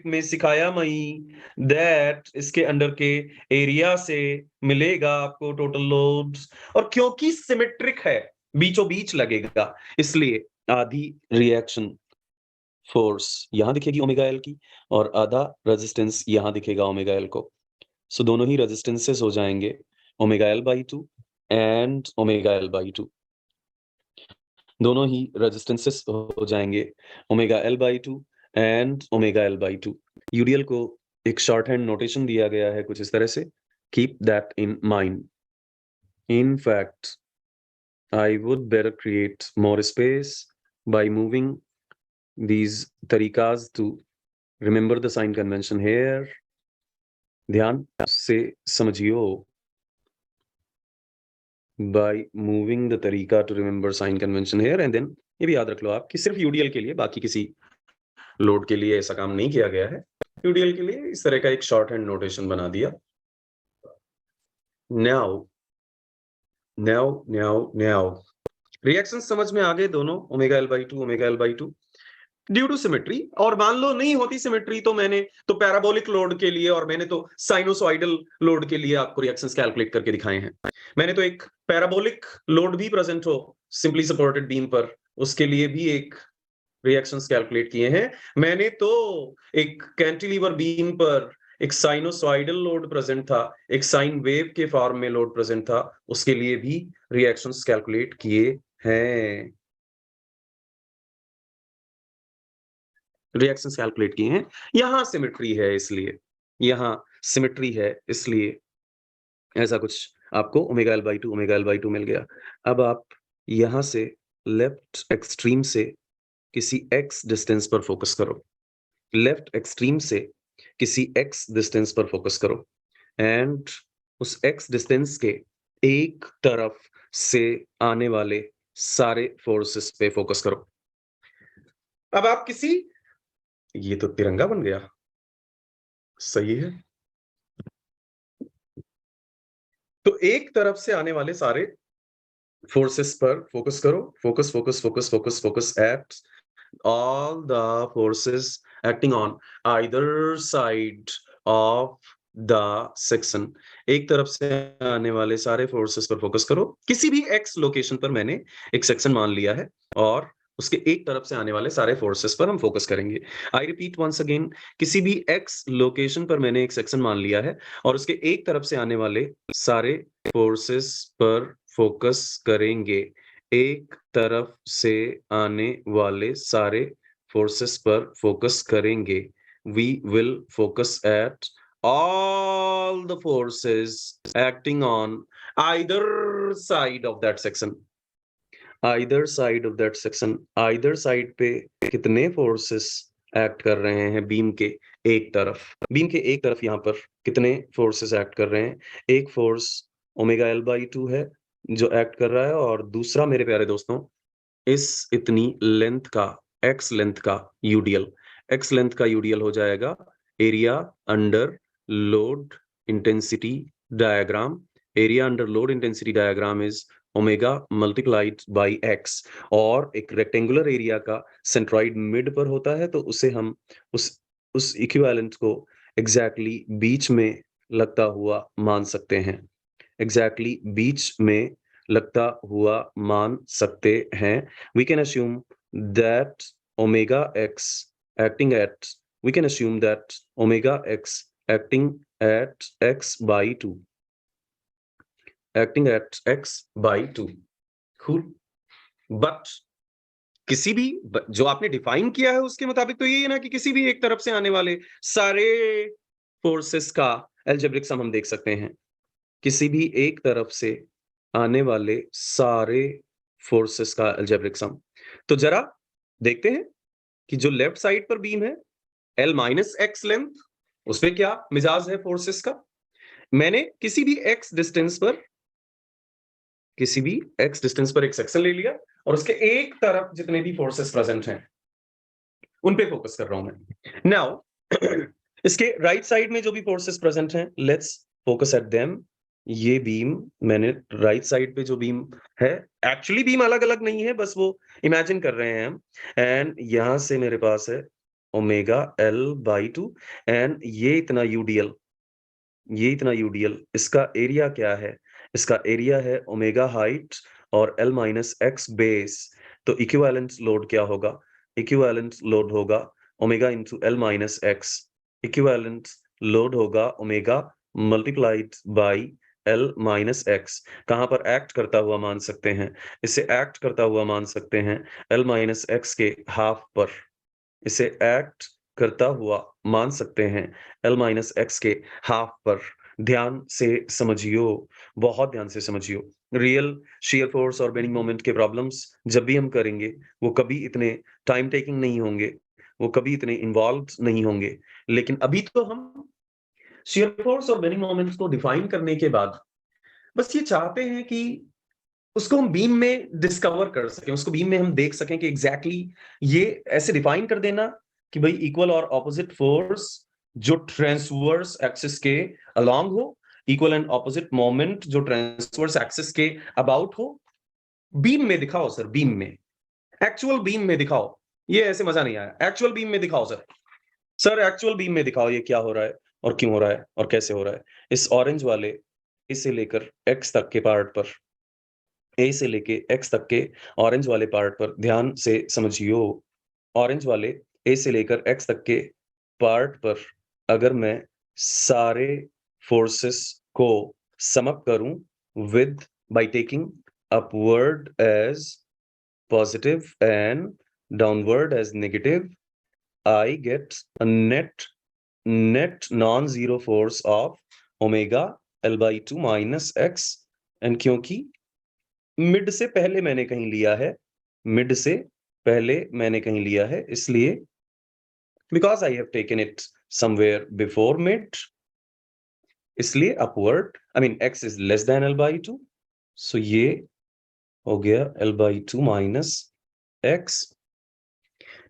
[SPEAKER 1] में सिखाया मैं दैट इसके अंडर के एरिया से मिलेगा आपको टोटल लोड्स, और क्योंकि सिमेट्रिक है बीचों बीच लगेगा इसलिए आधी रिएक्शन फोर्स यहां दिखेगी ओमेगा एल की और आधा रेजिस्टेंस यहां दिखेगा ओमेगा एल को। सो दोनों ही रेजिस्टेंसेस हो जाएंगे omega L by 2 and omega L by 2। दोनों ही रेजिस्टेंसेस हो जाएंगे omega L by 2 and omega L by 2। UDL को एक शॉर्ट हैंड नोटेशन दिया गया है कुछ इस तरह से, keep that in mind. In fact I would better create more space by moving these tariqas to remember the sign convention here। ध्यान से समझियो, by moving the tariqa to remember sign convention here and then ये भी याद रख लो आप कि सिर्फ UDL के लिए, बाकी किसी लोड के लिए ऐसा काम नहीं किया गया है। यूडीएल के लिए इस तरह का एक शॉर्ट हैंड नोटेशन बना दिया। नाउ रिएक्शन समझ में आ गए दोनों, omega L by 2 omega L by 2 due to symmetry. और मान लो नहीं होती सिमेट्री तो मैंने तो पैराबोलिक लोड के लिए और मैंने तो साइनोसॉइडल लोड के लिए आपको रिएक्शंस कैलकुलेट करके दिखाए हैं। मैंने तो एक पैराबोलिक लोड भी प्रेजेंट हो सिंपली सपोर्टेड बीम पर, उसके लिए भी एक रिएक्शंस कैलकुलेट किए हैं। मैंने तो एक कैंटिलीवर बीम पर एक साइनोसॉइडल लोड प्रेजेंट था, एक साइन वेव के फॉर्म में लोड प्रेजेंट था, उसके लिए भी रिएक्शंस कैलकुलेट किए हैं, रिएक्शंस कैलकुलेट किए हैं। यहां सिमेट्री है इसलिए ऐसा कुछ आपको omega L by 2 omega L by 2 मिल गया। अब आप यहां से लेफ्ट एक्सट्रीम से किसी एक्स डिस्टेंस पर फोकस करो, लेफ्ट एक्सट्रीम से किसी एक्स डिस्टेंस पर फोकस करो एंड उस एक्स डिस्टेंस के एक तरफ से आने वाले सारे फोर्सेस पे फोकस करो। अब आप किसी, ये तो तिरंगा बन गया, सही है। तो एक तरफ से आने वाले सारे फोर्सेस पर फोकस करो, focus focus focus focus focus at all the forces acting on either side of the section। एक तरफ से आने वाले सारे फोर्सेस पर फोकस करो। किसी भी एक्स लोकेशन पर मैंने एक सेक्शन मान लिया है और उसके एक तरफ से आने वाले सारे फोर्सेस पर हम फोकस करेंगे। आई रिपीट वंस अगेन, किसी भी एक्स लोकेशन पर मैंने एक सेक्शन मान लिया है और उसके एक तरफ से आने वाले सारे फोर्सेस पर फोकस करेंगे। एक तरफ से आने वाले सारे फोर्सेस पर फोकस करेंगे। We will focus at all the forces acting on either side of that section। either side of that section, either side पे कितने फोर्सेस एक्ट कर रहे हैं बीम के एक तरफ, बीम के एक तरफ यहाँ पर कितने फोर्सेस एक्ट कर रहे हैं। एक फोर्स ओमेगा एल बाई 2 है जो एक्ट कर रहा है, और दूसरा मेरे प्यारे दोस्तों इस इतनी लेंथ का एक्स लेंथ का यूडीएल, एक्स लेंथ का यूडीएल हो जाएगा area under load intensity diagram. Area under load intensity diagram is omega multiplied by x, और एक रेक्टेंगुलर एरिया का सेंट्रॉइड मिड पर होता है तो उसे हम उस इक्विवेलेंट को एग्जैक्टली बीच में लगता हुआ मान सकते हैं, एग्जैक्टली बीच में लगता हुआ मान सकते हैं। We can assume that omega x acting at, we can assume that omega x acting at x by 2, acting at x by 2। Cool। But किसी भी जो आपने डिफाइन किया है उसके मुताबिक तो यही है ना कि किसी भी एक तरफ से आने वाले सारे फोर्सेस का अलजेब्रिक सम हम देख सकते हैं। किसी भी एक तरफ से आने वाले सारे फोर्सेस का अलजेब्रिक सम। तो जरा देखते हैं कि जो लेफ्ट साइड पर बीम है L माइनस एक्स लेंथ, उसमें क्या मिजाज है फोर्सेस का। मैंने किसी भी एक्स डिस्टेंस पर एक सेक्शन ले लिया और उसके एक तरफ जितने भी फोर्सेस प्रेजेंट हैं उन पे फोकस कर रहा हूं मैं। नाउ इसके राइट साइड में जो भी फोर्सेस प्रेजेंट हैं, लेट्स फोकस एट देम ये बीम मैंने राइट साइड पे जो बीम है, एक्चुअली बीम अलग-अलग नहीं है, बस वो इमेजिन कर रहे हैं हम। एंड यहाँ से मेरे पास है ओमेगा एल बाई 2 एंड ये इतना यूडीएल, इसका एरिया क्या है? इसका एरिया है ओमेगा हाइट और एल माइनस एक्स बेस। तो इक्विवेलेंट लोड क्या होगा? इक्विवेलेंट लोड होगा omega into L minus X. Equivalent load होगा omega multiplied by L minus X. कहाँ पर एक्ट करता हुआ मान सकते हैं? इसे एक्ट करता हुआ मान सकते हैं एल माइनस एक्स के हाफ पर। इसे एक्ट करता हुआ मान सकते हैं एल माइनस एक्स के हाफ पर। ध्यान से समझियो, बहुत ध्यान से समझियो। रियल शियर फोर्स और बेंडिंग मोमेंट के प्रॉब्लम्स जब भी हम करेंगे, वो कभी इतने टाइम टेकिंग नहीं होंगे, वो कभी इतने इन्वॉल्व्ड नहीं होंगे। लेकिन अभी तो हम शियर फोर्स और बेंडिंग मोमेंट्स को डिफाइन करने के बाद बस ये चाहते हैं कि उसको हम बीम में डिस्कवर कर सकें, उसको बीम में हम देख सकें कि एग्जैक्टली ये ऐसे डिफाइन कर देना कि भाई इक्वल और ऑपोजिट फोर्स जो ट्रांसवर्स एक्सिस के अलोंग हो, इक्वल एंड ऑपोजिट मोमेंट जो ट्रांसवर्स एक्सिस के अबाउट हो। बीम में दिखाओ सर, बीम में, एक्चुअल बीम में दिखाओ। ये ऐसे मजा नहीं आया, एक्चुअल बीम में दिखाओ सर। सर एक्चुअल बीम में दिखाओ ये क्या हो रहा है और क्यों हो रहा है और कैसे हो रहा है। इस ऑरेंज वाले इसे लेकर एक्स तक के पार्ट पर, ए से लेके एक्स तक के ऑरेंज वाले पार्ट पर ध्यान से समझियो। ऑरेंज वाले ए से लेकर एक्स तक के पार्ट पर अगर मैं सारे फोर्सेस को सम अप करूं with by taking upward as positive and downward as negative, I get a net non zero force of omega L by 2 minus X. And क्योंकि मिड से पहले मैंने कहीं लिया है, मिड से पहले मैंने कहीं लिया है, इसलिए because I have taken it somewhere before mid, इसलिए upward I mean X is less than L by 2। So ये हो गया एल बाई 2 माइनस एक्स।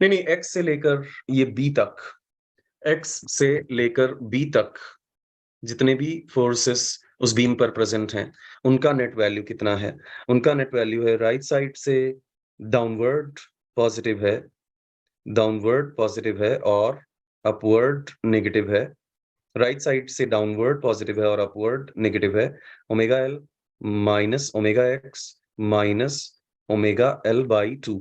[SPEAKER 1] नहीं, एक्स से लेकर ये बी तक, एक्स से लेकर बी तक जितने भी फोर्सेस उस बीम पर प्रेजेंट हैं, उनका नेट वैल्यू कितना है? उनका नेट वैल्यू है राइट साइड से डाउनवर्ड पॉजिटिव है, डाउनवर्ड पॉजिटिव है और अपवर्ड नेगेटिव है। राइट साइड से डाउनवर्ड पॉजिटिव है और अपवर्ड नेगेटिव है। Omega L minus omega x minus omega L by 2।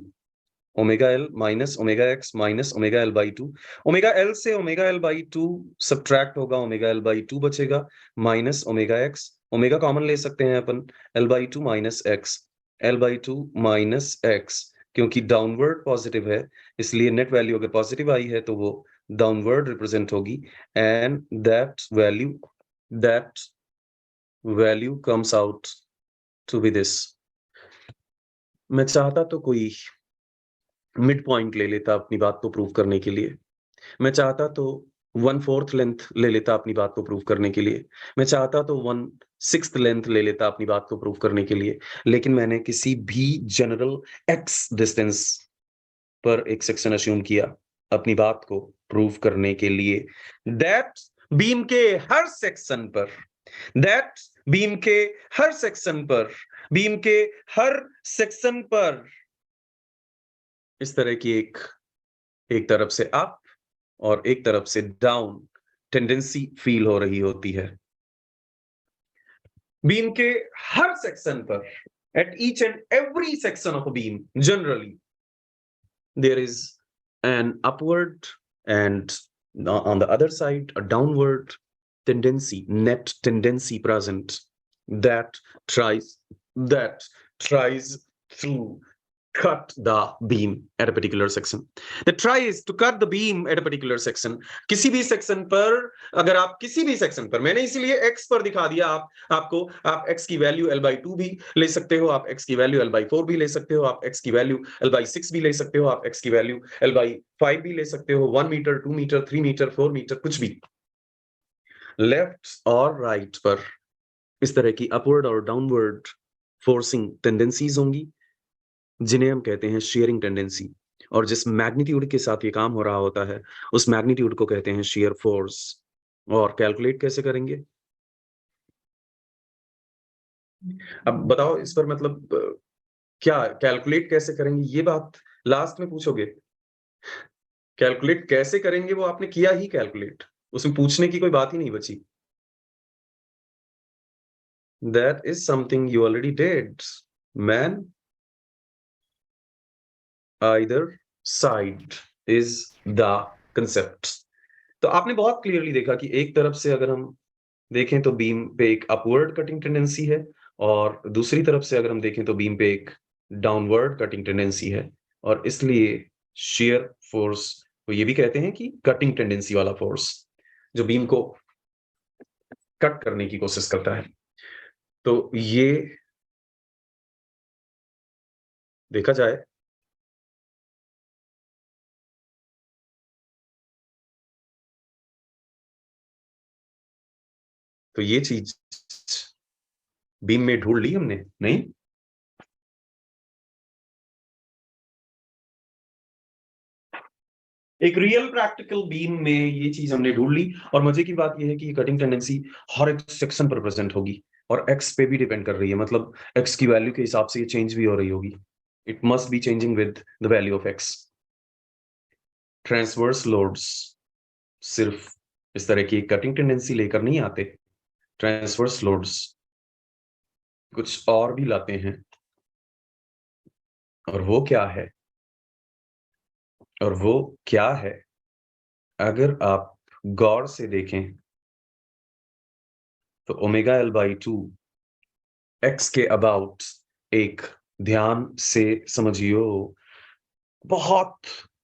[SPEAKER 1] Omega L minus omega x minus omega L by 2। Omega L से omega L by 2 subtract होगा, omega L by 2 बचेगा minus omega x. Omega common ले सकते हैं अपन, L by 2 minus X, L by 2 minus X. क्योंकि downward positive है, इसलिए नेट वैल्यू अगर पॉजिटिव आई है तो वो डाउनवर्ड रिप्रेजेंट होगी। And that value comes out to be this. मैं चाहता तो कोई मिड पॉइंट ले लेता अपनी बात को प्रूव करने के लिए। मैं चाहता तो 1/4 लेंथ ले लेता अपनी बात को प्रूव करने के लिए। मैं चाहता तो 1/6 लेंथ ले लेता अपनी बात को प्रूव करने के लिए। लेकिन मैंने किसी भी जनरल एक्स डिस्टेंस पर एक सेक्शन अस्यूम किया अपनी बात को प्रूव करने के लिए। दैट बीम के हर सेक्शन पर, दैट बीम के हर सेक्शन पर, बीम के हर सेक्शन पर इस तरह की एक तरफ से अप और एक तरफ से डाउन टेंडेंसी फील हो रही होती है। बीम के हर सेक्शन पर, at each and every section of a beam, generally there is an upward and on the other side a downward tendency, net tendency present that tries to cut the beam at a particular section, that tries to cut the beam at a particular section। किसी भी section पर, अगर आप किसी भी section पर, मैंने इसीलिए x पर दिखा दिया आपको, आप x की वैल्यू l बाई 2 भी ले सकते हो, आप x की वैल्यू l बाई 4 भी ले सकते हो, आप x की वैल्यू l बाई 6 भी ले सकते हो, आप x की वैल्यू l बाई 5 भी ले सकते हो, 1 मीटर, 2 मीटर, 3 मीटर, 4 मीटर, कुछ भी। लेफ्ट और राइट पर इस तरह की अपवर्ड और डाउनवर्ड फोर्सिंग टेंडेंसीज होंगी, जिन्हें हम कहते हैं शेयरिंग टेंडेंसी। और जिस मैग्नीट्यूड के साथ ये काम हो रहा होता है, उस मैग्नीट्यूड को कहते हैं शेयर फोर्स। और कैलकुलेट कैसे करेंगे? अब बताओ इस पर मतलब क्या कैलकुलेट कैसे करेंगे, ये बात लास्ट में पूछोगे। कैलकुलेट कैसे करेंगे वो आपने किया ही कैलकुलेट, उसमें पूछने की कोई बात ही नहीं बची। That is something you already did man. Either side is the concept. तो आपने बहुत क्लियरली देखा कि एक तरफ से अगर हम देखें तो बीम पे एक अपवर्ड कटिंग टेंडेंसी है, और दूसरी तरफ से अगर हम देखें तो बीम पे एक डाउनवर्ड कटिंग टेंडेंसी है, और इसलिए शेयर फोर्स को ये भी कहते हैं कि कटिंग टेंडेंसी वाला फोर्स, जो बीम को कट करने की कोशिश करता है। तो ये देखा जाए तो ये चीज बीम में ढूंढ ली हमने नहीं। एक रियल प्रैक्टिकल बीम में ये चीज हमने ढूंढ ली, और मजे की बात ये है कि ये कटिंग टेंडेंसी हर एक सेक्शन पर प्रेजेंट होगी, और एक्स पे भी डिपेंड कर रही है, मतलब एक्स की वैल्यू के हिसाब से ये चेंज भी हो रही होगी। It must be changing with the value of x. Transverse loads सिर्फ इस तरह की कटिंग टेंडेंसी लेकर नहीं आते, ट्रांसवर्स लोड्स कुछ और भी लाते हैं। और वो क्या है, और वो क्या है, अगर आप गौर से देखें तो omega L by two x के अबाउट, एक ध्यान से समझियो, बहुत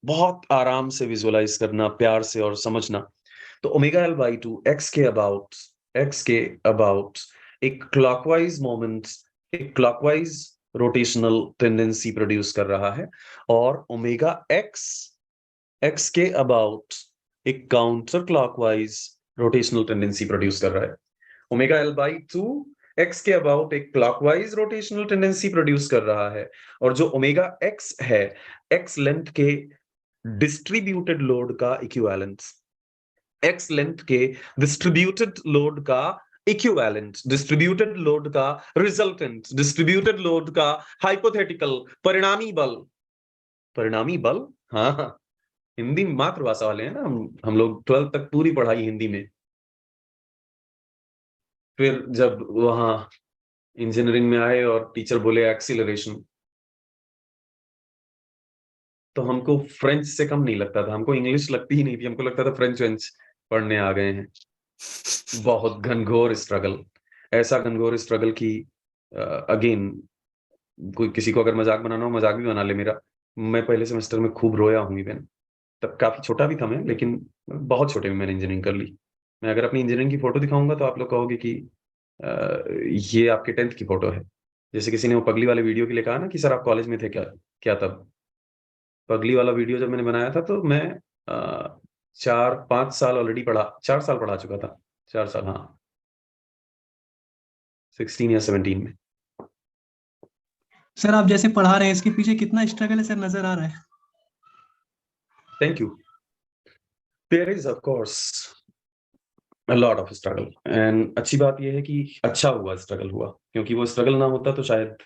[SPEAKER 1] बहुत आराम से विजुअलाइज करना, प्यार से और समझना। तो omega L by two x के अबाउट एक क्लॉकवाइज मोमेंट, एक क्लॉकवाइज रोटेशनल टेंडेंसी प्रोड्यूस कर रहा है, और ओमेगा एक्स एक्स के अबाउट एक counter clockwise rotational tendency produce कर रहा है। Omega L by two x के अबाउट एक क्लॉकवाइज रोटेशनल टेंडेंसी प्रोड्यूस कर रहा है, और जो ओमेगा एक्स है, एक्स लेंथ के डिस्ट्रीब्यूटेड लोड का इक्विवेलेंस, एक्स लेंथ के डिस्ट्रीब्यूटेड लोड का इक्विवेलेंट, डिस्ट्रीब्यूटेड लोड का रिजल्टेंट, डिस्ट्रीब्यूटेड लोड का हाइपोथेटिकल परिणामी बल। परिणामी बल, हाँ हाँ, हिंदी मातृभाषा वाले हैं ना हम लोग 12th तक पूरी पढ़ाई हिंदी में। फिर जब वहां इंजीनियरिंग में आए और टीचर बोले एक्सीलरेशन, तो हमको फ्रेंच से कम नहीं लगता था, हमको इंग्लिश लगती ही नहीं थी, हमको लगता था फ्रेंच वेंच पढ़ने आ गए हैं। बहुत घनघोर स्ट्रगल, ऐसा घनघोर स्ट्रगल की अगेन, कोई किसी को अगर मजाक बनाना हो मजाक भी बना ले मेरा। मैं पहले सेमेस्टर में खूब रोया हूँ इवन, तब काफी छोटा भी था मैं, लेकिन बहुत छोटे में मैंने इंजीनियरिंग कर ली। मैं अगर अपनी इंजीनियरिंग की फोटो दिखाऊंगा तो आप लोग कहोगे कि ये आपके 10th की फोटो है। जैसे किसी ने वो पगली वाले वीडियो के लिए कहा ना कि सर आप कॉलेज में थे क्या, क्या तब। पगली वाला वीडियो जब मैंने बनाया था तो मैं 4-5 साल ऑलरेडी पढ़ा, 4 साल पढ़ा चुका था, 4 साल, हाँ, 16 या 17 में।
[SPEAKER 2] सर आप जैसे पढ़ा रहे हैं इसके पीछे कितना स्ट्रगल है सर, नजर आ रहा है।
[SPEAKER 1] Thank you. There is of course a lot of struggle, and अच्छी बात यह है कि अच्छा हुआ स्ट्रगल हुआ, क्योंकि वो स्ट्रगल ना होता तो शायद,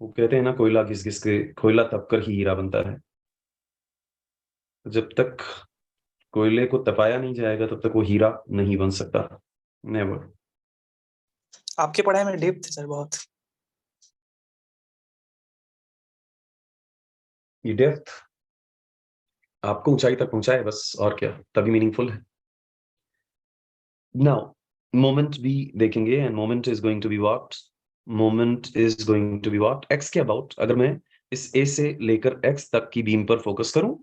[SPEAKER 1] वो कहते हैं ना कोयला घिस घिस के, कोयला तपकर ही हीरा बनता है। जब तक कोयले को तपाया नहीं जाएगा तब तक वो हीरा नहीं बन सकता, नेवर।
[SPEAKER 3] आपके पढ़ाई में डेप्थ है सर बहुत।
[SPEAKER 1] ये डेप्थ आपको ऊंचाई तक पहुंचाए बस, और क्या, तभी मीनिंगफुल है। नाउ मोमेंट भी देखेंगे, and moment is going to be what, moment is going to be what X के अबाउट। अगर मैं इस ए से लेकर एक्स तक की बीम पर फोकस करूं,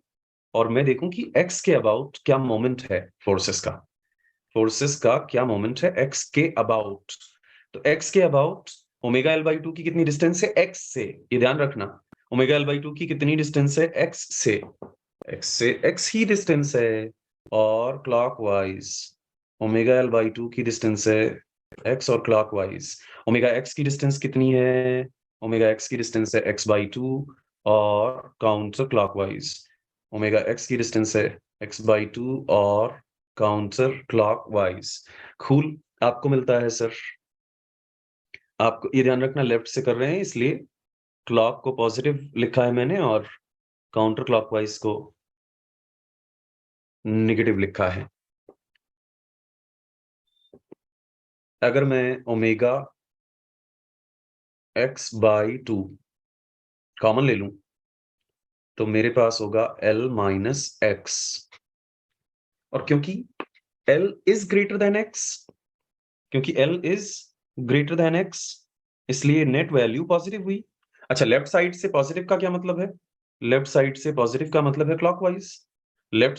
[SPEAKER 1] और मैं देखूं कि एक्स के अबाउट क्या मोमेंट है फोर्सेस का, फोर्सेस का क्या मोमेंट है एक्स के अबाउट। तो एक्स के about omega L by two की कितनी डिस्टेंस है एक्स से, ये ध्यान रखना। ओमेगा एल बाई टू की कितनी डिस्टेंस है एक्स से, एक्स से एक्स ही डिस्टेंस है, और clockwise omega L by two की डिस्टेंस है एक्स, और क्लॉकवाइज ओमेगा एक्स की डिस्टेंस कितनी है, ओमेगा एक्स की डिस्टेंस है एक्स बाई टू, और काउंटर क्लॉकवाइज ओमेगा एक्स की डिस्टेंस है एक्स बाई टू, और काउंटर क्लॉकवाइज। खूल आपको मिलता है सर, आपको ये ध्यान रखना लेफ्ट से कर रहे हैं, इसलिए क्लॉक को पॉजिटिव लिखा है मैंने और काउंटर क्लॉकवाइज को नेगेटिव लिखा है। अगर मैं ओमेगा x बाई 2 कॉमन ले लूं तो मेरे पास होगा L माइनस एक्स, और क्योंकि L is greater than x, क्योंकि L is greater than x, इसलिए नेट वैल्यू पॉजिटिव हुई। अच्छा, लेफ्ट साइड से पॉजिटिव का क्या मतलब है? लेफ्ट साइड से पॉजिटिव का मतलब है क्लॉकवाइज। लेफ्ट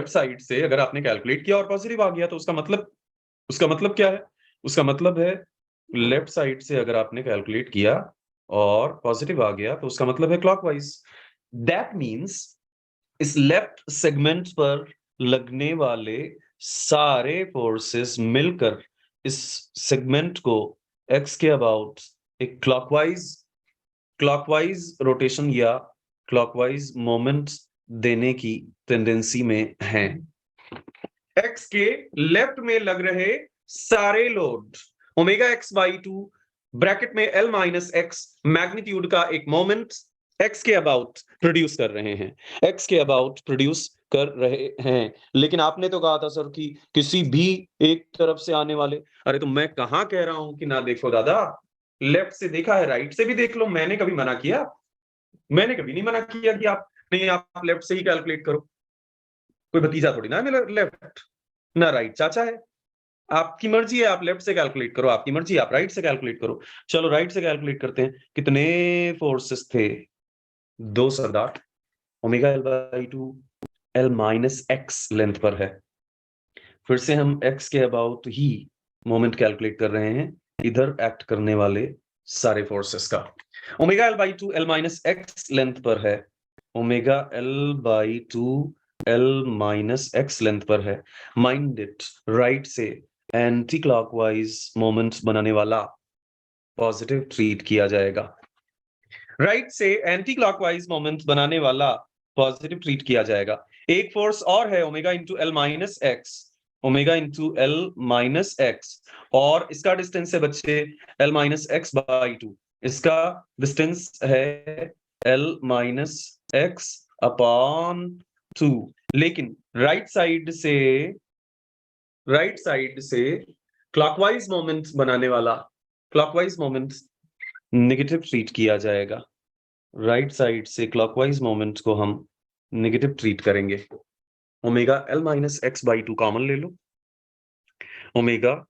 [SPEAKER 1] साइड से अगर आपने कैलकुलेट किया और पॉजिटिव आ गया तो उसका मतलब क्या है? उसका मतलब है लेफ्ट साइड से अगर आपने कैलकुलेट किया और पॉजिटिव आ गया तो उसका मतलब है क्लॉकवाइज। दैट मींस इस लेफ्ट सेगमेंट पर लगने वाले सारे फोर्सेस मिलकर इस सेगमेंट को एक्स के अबाउट एक क्लॉकवाइज रोटेशन या क्लॉकवाइज मोमेंट देने की टेंडेंसी में हैं। एक्स के लेफ्ट में लग रहे सारे load omega x by 2 bracket में L माइनस एक्स मैग्नीट्यूड का एक मोमेंट एक्स के अबाउट प्रोड्यूस कर रहे हैं, एक्स के अबाउट प्रोड्यूस कर रहे हैं। लेकिन आपने तो कहा था सर कि किसी भी एक तरफ से आने वाले, अरे तो मैं कहां कह रहा हूं कि ना देखो दादा, लेफ्ट से देखा है, राइट से भी देख लो। मैंने कभी मना किया? मैंने कभी नहीं मना किया कि आप नहीं, आप लेफ्ट से ही कैलकुलेट करो। कोई भतीजा थोड़ी ना है मेरा लेफ्ट, ना राइट चाचा है। आपकी मर्जी है, आप लेफ्ट से कैलकुलेट करो, आपकी मर्जी है, आप राइट से कैलकुलेट करो। चलो राइट से कैलकुलेट करते हैं। कितने फोर्सेस थे? दो सरदार। Omega L by 2 L minus X length पर है। फिर से हम एक्स के अबाउट ही मोमेंट कैलकुलेट कर रहे हैं, इधर एक्ट करने वाले सारे फोर्सेस का। Omega L by 2 L minus X length पर है, omega L by 2 L minus X length पर है। माइंड इट, राइट से एंटी क्लॉकवाइज मोमेंट्स बनाने वाला पॉजिटिव ट्रीट किया जाएगा। राइट से एंटी क्लॉकवाइज मोमेंट बनाने वाला पॉजिटिव ट्रीट किया जाएगा। एक फोर्स और है omega into L minus x, omega into L minus x, और इसका डिस्टेंस है बच्चे एल माइनस एक्स बाई 2। इसका डिस्टेंस है एल माइनस एक्स अपॉन 2। लेकिन राइट साइड से क्लॉकवाइज मोमेंट बनाने वाला क्लॉकवाइज मोमेंट नेगेटिव ट्रीट किया जाएगा। राइट साइड से क्लॉकवाइज मोमेंट को हम नेगेटिव ट्रीट करेंगे। Omega L minus X by 2 common ले लो, omega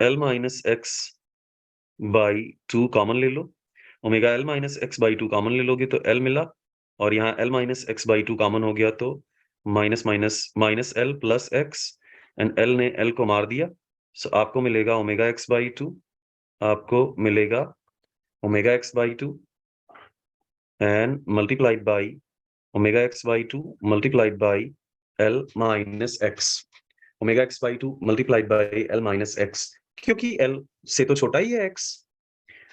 [SPEAKER 1] L minus X by 2 common ले लो, omega L minus X by 2 common ले लोगे तो एल मिला, और यहाँ L minus X by 2 common हो गया तो minus minus minus L plus x, and L ने एल को मार दिया। सो आपको मिलेगा ओमेगा एक्स बाई 2, आपको मिलेगा omega x by 2 and multiplied by omega x by 2 multiplied by L minus x, omega x by 2 multiplied by L minus x, क्योंकि L से तो छोटा ही है x,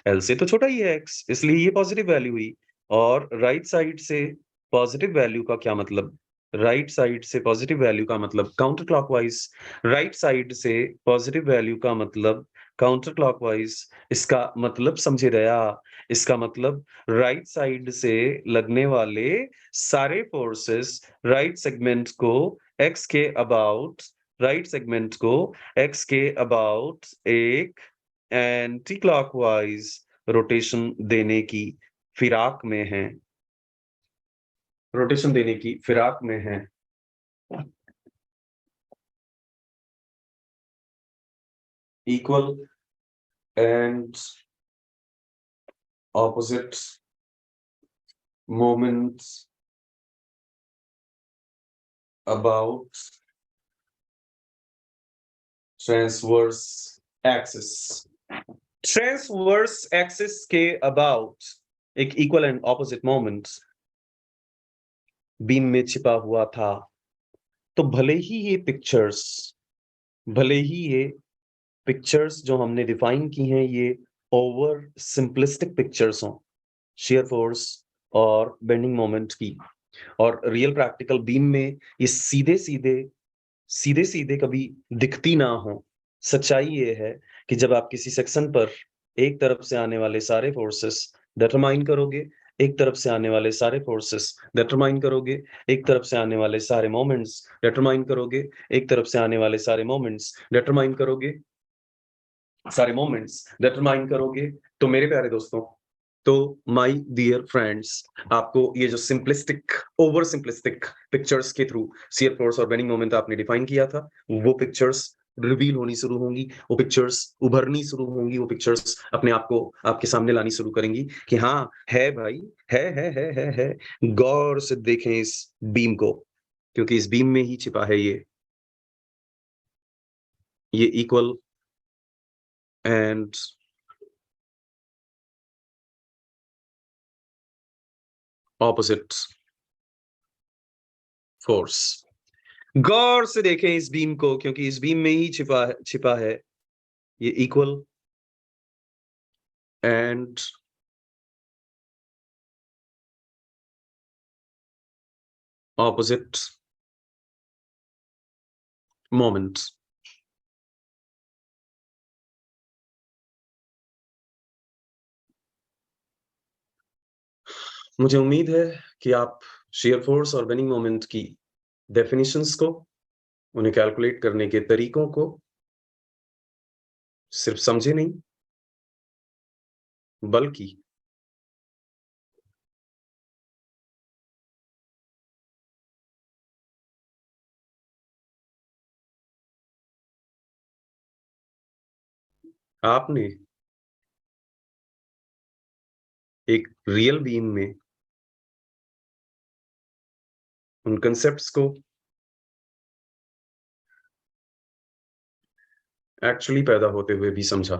[SPEAKER 1] L से तो छोटा ही है x, इसलिए ये पॉजिटिव वैल्यू हुई। और राइट साइड से पॉजिटिव वैल्यू का क्या मतलब? राइट साइड से पॉजिटिव वैल्यू का मतलब काउंटर क्लॉकवाइज, राइट साइड से पॉजिटिव वैल्यू का मतलब काउंटर क्लॉकवाइज। इसका मतलब समझे दया, इसका मतलब राइट साइड से लगने वाले सारे फोर्सेस राइट सेगमेंट को एक्स के अबाउट एक एंटी क्लॉकवाइज रोटेशन देने की फिराक में है। Equal and opposite moments about transverse axis के about एक equal and opposite moment beam में छिपा हुआ था। तो भले ही ये पिक्चर्स जो हमने डिफाइन की हैं ये ओवर सिंपलिस्टिक पिक्चर्स हों shear फोर्स और बेंडिंग मोमेंट की, और रियल प्रैक्टिकल बीम में ये सीधे सीधे सीधे कभी दिखती ना हो। सच्चाई ये है कि जब आप किसी सेक्शन पर एक तरफ से आने वाले सारे फोर्सेस डिटरमाइन करोगे, एक तरफ से आने वाले सारे फोर्सेस डिटरमाइन करोगे, एक तरफ से आने वाले सारे मोमेंट्स डिटरमाइन करोगे, एक तरफ से आने वाले सारे मोमेंट्स डिटरमाइन करोगे, तो मेरे प्यारे दोस्तों, तो माय डियर फ्रेंड्स, आपको ये जो सिंपलिस्टिक, ओवर सिंपलिस्टिक पिक्चर्स के थ्रू शियर फोर्स और बेनिंग मोमेंट आपने डिफाइन किया था, वो पिक्चर्स रिवील होनी शुरू होंगी, वो पिक्चर्स उभरनी शुरू होंगी, वो पिक्चर्स अपने आप को आपके सामने लानी शुरू करेंगी कि हाँ है भाई, है। गौर से देखें इस बीम को, क्योंकि इस बीम में ही छिपा है ये इक्वल एंड ऑपोजिट फोर्स। गौर से देखें इस बीम को, क्योंकि इस बीम में ही छिपा है ये इक्वल एंड ऑपोजिट मोमेंट। मुझे उम्मीद है कि आप शियर फोर्स और बेनिंग मोमेंट की डेफिनेशंस को, उन्हें कैलकुलेट करने के तरीकों को सिर्फ समझे नहीं, बल्कि आपने एक रियल बीम में उन कंसेप्ट्स को एक्चुअली पैदा होते हुए भी समझा।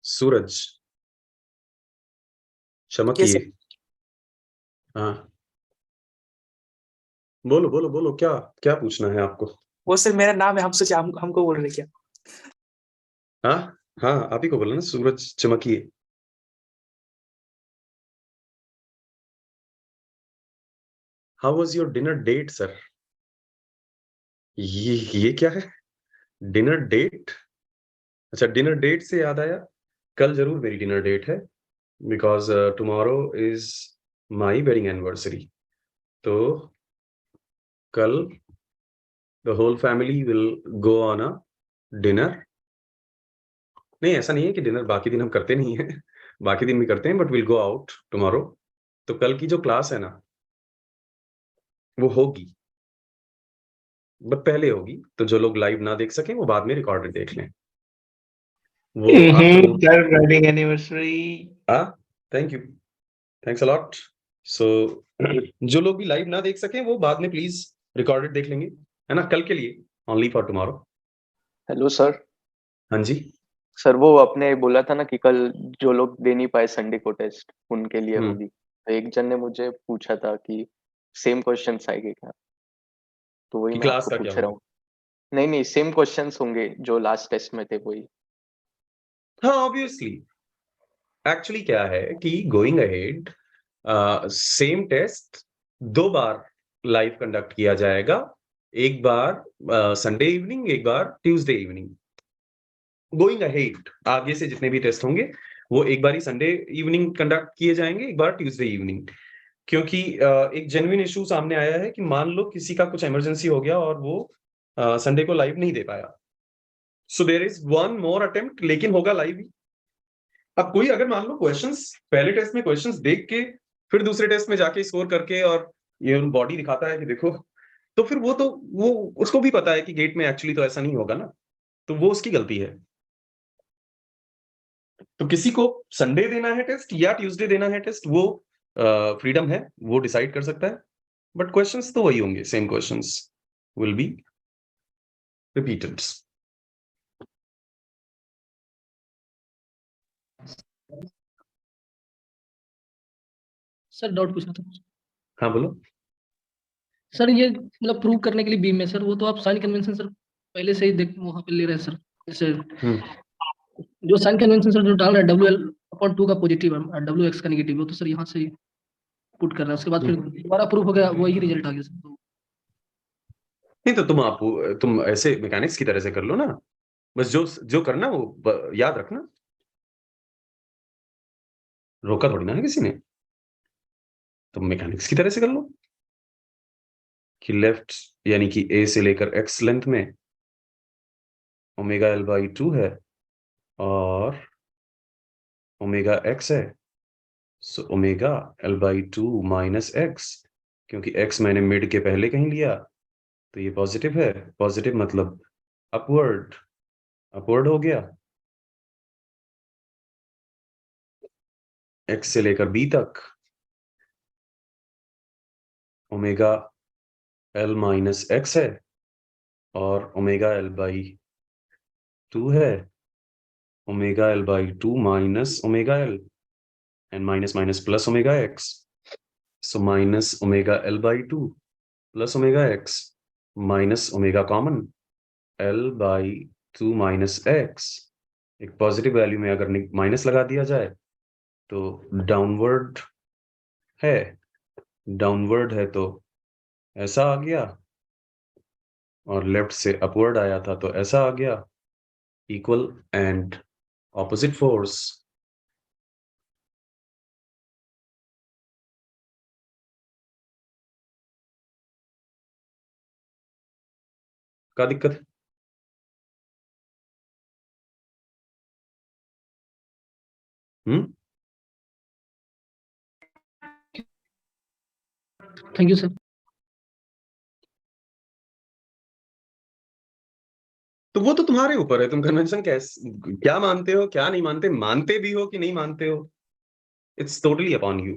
[SPEAKER 1] सूरज चमकिए। हाँ, बोलो, क्या पूछना है आपको?
[SPEAKER 3] वो सिर्फ मेरा नाम है, हम सोचे हमको बोल रहे क्या?
[SPEAKER 1] हाँ, आप ही को बोला ना, सूरज चमकिए। How was your dinner date sir? ये क्या है? Dinner date? अच्छा, डिनर डेट से याद आया, कल जरूर मेरी डिनर डेट है, because tomorrow is my wedding anniversary. तो कल the whole family will go on a dinner. नहीं, ऐसा नहीं है कि डिनर बाकी दिन हम करते नहीं है, बाकी दिन भी करते हैं, but will go out tomorrow. तो कल की जो क्लास है ना, वो होगी, बट पहले होगी, तो जो लोग लाइव ना देख सकें वो बाद में रिकॉर्डेड देख लें। वो afternoon.
[SPEAKER 4] Wedding anniversary.
[SPEAKER 1] Thank you, thanks a lot. So जो लोग भी लाइव ना देख सकें वो बाद में प्लीज रिकॉर्डेड देख लेंगे, है ना, कल के लिए, only for tomorrow.
[SPEAKER 4] Hello sir.
[SPEAKER 1] हाँ जी।
[SPEAKER 4] सर वो आपने बोला था ना कि कल जो लोग दे नहीं पाए संडे को टेस्ट उनके लिए
[SPEAKER 1] हम्म।
[SPEAKER 4] होगी। तो एक जन ने मुझे पूछा था कि सेम क्वेश्चंस आएंगे क्या, तो वही
[SPEAKER 1] कि
[SPEAKER 4] मैं
[SPEAKER 1] क्लास
[SPEAKER 4] आपको
[SPEAKER 1] का क्या
[SPEAKER 4] पूछ रहा
[SPEAKER 1] होगा?
[SPEAKER 4] हूँ। नहीं सेम क्वेश्चंस होंगे जो लास्ट टेस्ट में थे वही।
[SPEAKER 1] हाँ, ऑब्वियसली। एक्चुअली क्या है कि गोइंग अहेड सेम टेस्ट 2 बार लाइव कंडक्ट किया जाएगा, एक बार संडे इवनिंग, एक बार ट्यूसडे इवनिंग। गोइंग अहेड आगे से जितने भी टेस्ट होंगे वो एक बार ही संडे इवनिंग कंडक्ट किए जाएंगे, एक बार ट्यूसडे इवनिंग। क्योंकि एक जेन्युइन इशू सामने आया है कि मान लो किसी का कुछ इमरजेंसी हो गया और वो संडे को लाइव नहीं दे पाया, so there is one more attempt, लेकिन होगा लाइव ही। अब कोई अगर मान लो क्वेश्चंस, पहले टेस्ट में क्वेश्चंस देख के फिर दूसरे टेस्ट में जाके स्कोर करके और ये बॉडी दिखाता है कि देखो, तो फिर वो उसको भी पता है कि गेट में एक्चुअली तो ऐसा नहीं होगा ना, तो वो उसकी गलती है। तो किसी को संडे देना है टेस्ट या ट्यूसडे देना है टेस्ट, वो फ्रीडम है, वो डिसाइड कर सकता है, बट क्वेश्चंस तो वही होंगे, same questions will be repeated.
[SPEAKER 2] Sir doubt पूछना था।
[SPEAKER 1] हाँ बोलो।
[SPEAKER 2] सर ये मतलब प्रूव करने के लिए बीम में सर, वो तो आप साइन कन्वेंशन सर पहले से ही देख वहां पे ले रहे हैं सर। जैसे जो साइन कन्वेंशन सर जो डाल रहा है WL/2 का पॉजिटिव है, WX का नेगेटिव, वो तो सर यहाँ से पुट कर रहा है, उसके बाद फिर दोबारा प्रूफ हो गया, वही रिजल्ट आ गया सर।
[SPEAKER 1] नहीं तो तुम ऐसे मैकेनिक्स की तरह से कर लो ना, बस जो करना वो याद रखना, रोका थोड़ी ना है किसी ने, तुम मैकेनिक्स की तरह से कर लो कि लेफ्ट यानी कि ए से लेकर एक्स लेंथ में ओमेगा एल बाई 2 है और ओमेगा एक्स है, so omega L by 2 minus X, क्योंकि एक्स मैंने मिड के पहले कहीं लिया तो ये पॉजिटिव है, पॉजिटिव मतलब अपवर्ड, अपवर्ड हो गया एक्स से लेकर बी तक ओमेगा एल माइनस एक्स है और ओमेगा एल बाई 2 है, omega L by 2 minus omega L and minus minus plus omega x, so minus omega L by 2 plus omega x minus omega common L by 2 minus x, एक positive value में अगर minus लगा दिया जाए तो downward है, downward है तो ऐसा आ गया और लेफ्ट से अपवर्ड आया था तो ऐसा आ गया, इक्वल एंड ऑपोजिट फोर्स। क्या दिक्कत है?
[SPEAKER 2] Thank you sir.
[SPEAKER 1] तो वो तो तुम्हारे ऊपर है, तुम कन्वेंशन क्या मानते हो क्या नहीं मानते, मानते भी हो कि नहीं मानते हो, it's totally upon you.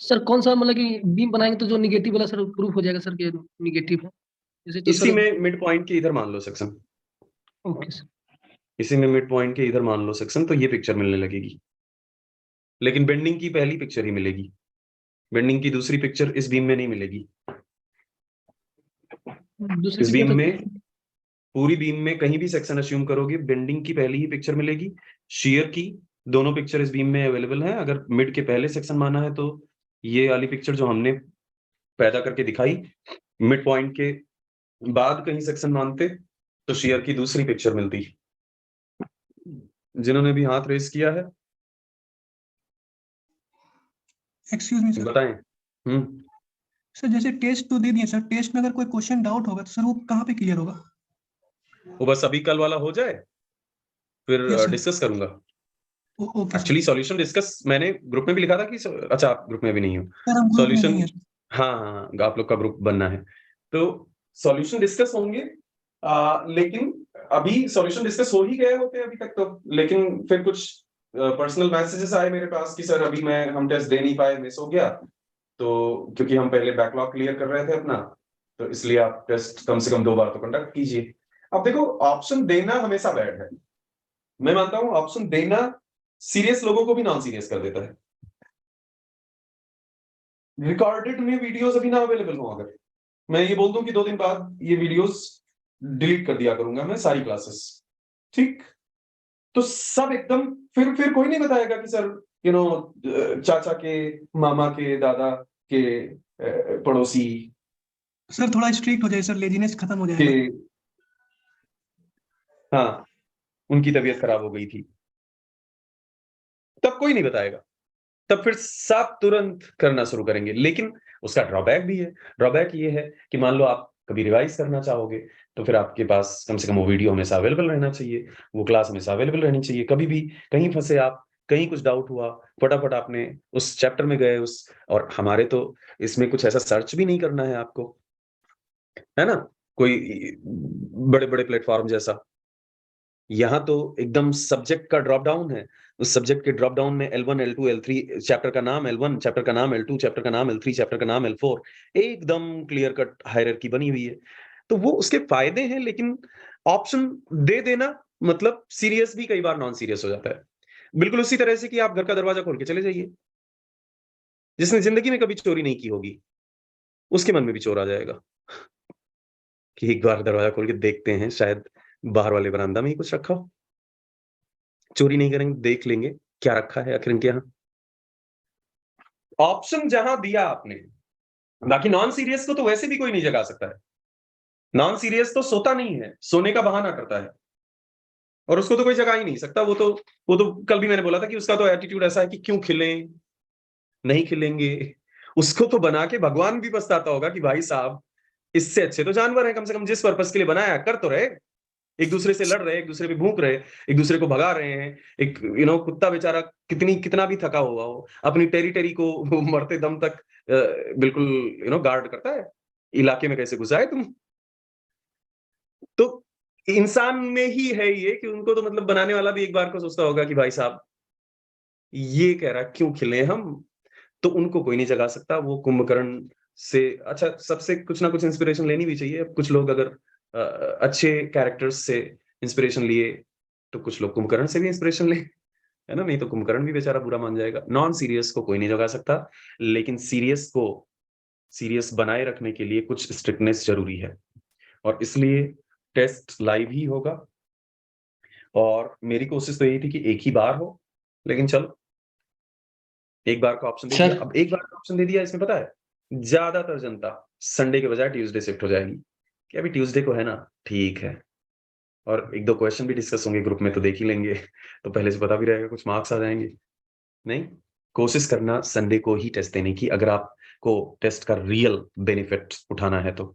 [SPEAKER 2] Sir कौन सा मतलब कि बीम बनाएंगे तो जो निगेटिव वाला सर प्रूफ हो जाएगा सर कि निगेटिव है, जैसे तो
[SPEAKER 1] इसी
[SPEAKER 2] सर।
[SPEAKER 1] में मिड पॉइंट के इधर मान लो सेक्शन,
[SPEAKER 2] ओके सर।
[SPEAKER 1] इसी में मिड पॉइंट के इधर मान लो सेक्शन, तो ये पिक्चर मिलने लगेगी, लेकिन बेंडिंग की पहली पिक्चर ही मिलेगी, बेंडिंग की दूसरी पिक्चर इस बीम में नहीं मिलेगी।
[SPEAKER 2] दूसरी
[SPEAKER 1] इस
[SPEAKER 2] पिक्चर
[SPEAKER 1] बीम
[SPEAKER 2] तो
[SPEAKER 1] में पूरी बीम में कहीं भी सेक्शन अस्यूम करोगे बेंडिंग की पहली ही पिक्चर मिलेगी, शियर की दोनों पिक्चर इस बीम में अवेलेबल है, अगर मिड के पहले सेक्शन माना है तो ये वाली पिक्चर जो हमने पैदा करके दिखाई, मिड पॉइंट के बाद कहीं सेक्शन मानते तो शियर की दूसरी पिक्चर मिलती। जिन्होंने भी हाथ रेस किया है
[SPEAKER 5] एक्सक्यूज मी सर।
[SPEAKER 1] बताएं।
[SPEAKER 5] सर जैसे टेस्ट तो दे दिए सर, टेस्ट में अगर कोई क्वेश्चन डाउट होगा तो सर वो कहाँ पे क्लियर होगा?
[SPEAKER 1] वो बस अभी कल वाला हो जाए फिर
[SPEAKER 5] Yes, sir.
[SPEAKER 1] डिस्कस करूंगा।
[SPEAKER 5] Okay sir.
[SPEAKER 1] Actually solution discuss मैंने ग्रुप में भी लिखा था कि अच्छा आप ग्रुप में भी नहीं हो,
[SPEAKER 5] सर हम ग्रुप में नहीं
[SPEAKER 1] सॉल्यूशन
[SPEAKER 5] है।
[SPEAKER 1] हाँ हाँ आप लोग का ग्रुप बनना है तो सॉल्यूशन डिस्कस होंगे, लेकिन अभी सॉल्यूशन डिस्कस हो ही गए होते अभी तक तो, लेकिन फिर कुछ पर्सनल मैसेजेस आए मेरे पास कि सर अभी हम टेस्ट दे नहीं पाए, मिस हो गया, तो क्योंकि हम पहले बैकलॉग क्लियर कर रहे थे अपना, तो इसलिए आप टेस्ट कम से कम 2 बार तो कंडक्ट कीजिए। अब देखो ऑप्शन देना हमेशा बैड है, मैं मानता हूं ऑप्शन देना सीरियस लोगों को भी नॉन सीरियस कर देता है। रिकॉर्डेड में वीडियोस अभी ना अवेलेबल हो, अगर मैं ये बोल दूं कि 2 दिन बाद ये वीडियोस डिलीट कर दिया करूंगा मैं सारी क्लासेस, ठीक, तो सब एकदम फिर कोई नहीं बताएगा कि सर चाचा के मामा के दादा के पड़ोसी
[SPEAKER 5] सर थोड़ा स्ट्रिक्ट हो जाए सर, लेजीनेस खत्म हो
[SPEAKER 1] के,
[SPEAKER 5] जाएगा।
[SPEAKER 1] हाँ उनकी तबीयत खराब हो गई थी, तब कोई नहीं बताएगा, तब फिर सब तुरंत करना शुरू करेंगे। लेकिन उसका ड्रॉबैक भी है, ड्रॉबैक ये है कि मान लो आप कभी रिवाइज करना चाहोगे तो फिर आपके पास कम से कम वो वीडियो हमेशा अवेलेबल रहना चाहिए, वो क्लास हमेशा अवेलेबल रहनी चाहिए, कभी भी कहीं फंसे आप, कहीं कुछ डाउट हुआ फटाफट आपने उस चैप्टर में गए उस, और हमारे तो इसमें कुछ ऐसा सर्च भी नहीं करना है आपको, है ना, कोई बड़े बड़े प्लेटफॉर्म जैसा, यहाँ तो एकदम सब्जेक्ट का ड्रॉप डाउन है, उस सब्जेक्ट के ड्रॉप डाउन में L1 L2 L3, चैप्टर का नाम L1, चैप्टर का नाम L2, चैप्टर का नाम L3, चैप्टर का नाम L4, एकदम क्लियर कट हायरार्की बनी हुई है। तो वो उसके फायदे हैं, लेकिन ऑप्शन दे देना मतलब सीरियस भी कई बार नॉन सीरियस हो जाता है। बिल्कुल उसी तरह से कि आप घर का दरवाजा खोल के चले जाइए, जिसने जिंदगी में कभी चोरी नहीं की होगी उसके मन में भी चोर आ जाएगा कि एक बार दरवाजा खोल के देखते हैं, शायद बाहर वाले बरामदा में ही कुछ रखा हो, चोरी नहीं करेंगे, देख लेंगे क्या रखा है आखिर इनके यहाँ। ऑप्शन जहां दिया आपने, बाकी नॉन सीरियस को तो वैसे भी कोई नहीं जगा सकता है, नॉन सीरियस तो सोता नहीं है, सोने का बहाना करता है और उसको तो कोई जगा ही नहीं सकता। वो तो कल भी मैंने बोला था कि उसका तो एटीट्यूड ऐसा है कि क्यों खिले, नहीं खिलेंगे। उसको तो बना के भगवान भी पछताता होगा कि भाई साहब इससे अच्छे तो जानवर है, कम से कम जिस पर्पस के लिए बनाया कर तो रहे, एक दूसरे से लड़ रहे, एक दूसरे पे भूख रहे, एक दूसरे को भगा रहे हैं। एक कुत्ता बेचारा कितना भी थका हुआ हो, अपनी टेरिटरी को वो मरते दम तक बिल्कुल गार्ड करता है। इलाके में कैसे घुसा है तुम? तो इंसान में ही है ये कि उनको तो मतलब बनाने वाला भी एक बार को सोचता होगा कि भाई साहब ये कह रहा क्यों खिले हम, तो उनको कोई नहीं जगा सकता। वो कुंभकर्ण से अच्छा, सबसे कुछ ना कुछ इंस्पिरेशन लेनी भी चाहिए। अब कुछ लोग अगर अच्छे कैरेक्टर्स से इंस्पिरेशन लिए तो कुछ लोग कुंभकर्ण से भी इंस्पिरेशन ले, है ना? नहीं तो कुंभकर्ण भी बेचारा बुरा मान जाएगा। नॉन सीरियस को कोई नहीं जगा सकता, लेकिन सीरियस को सीरियस बनाए रखने के लिए कुछ स्ट्रिक्टनेस जरूरी है और इसलिए टेस्ट लाइव ही होगा। और मेरी कोशिश तो यही थी कि एक ही बार हो, लेकिन चलो एक बार का ऑप्शन दे दिया। अब एक बार का ऑप्शन दे दिया, इसमें पता है ज्यादातर जनता संडे के बजाय ट्यूसडे शिफ्ट हो जाएगी कि अभी ट्यूसडे को है ना, ठीक है। और एक दो क्वेश्चन भी डिस्कस होंगे ग्रुप में तो देख ही लेंगे, तो पहले से पता भी रहेगा, कुछ मार्क्स आ जाएंगे। नहीं, कोशिश करना संडे को ही टेस्ट देने की, अगर आपको टेस्ट का रियल बेनिफिट उठाना है तो।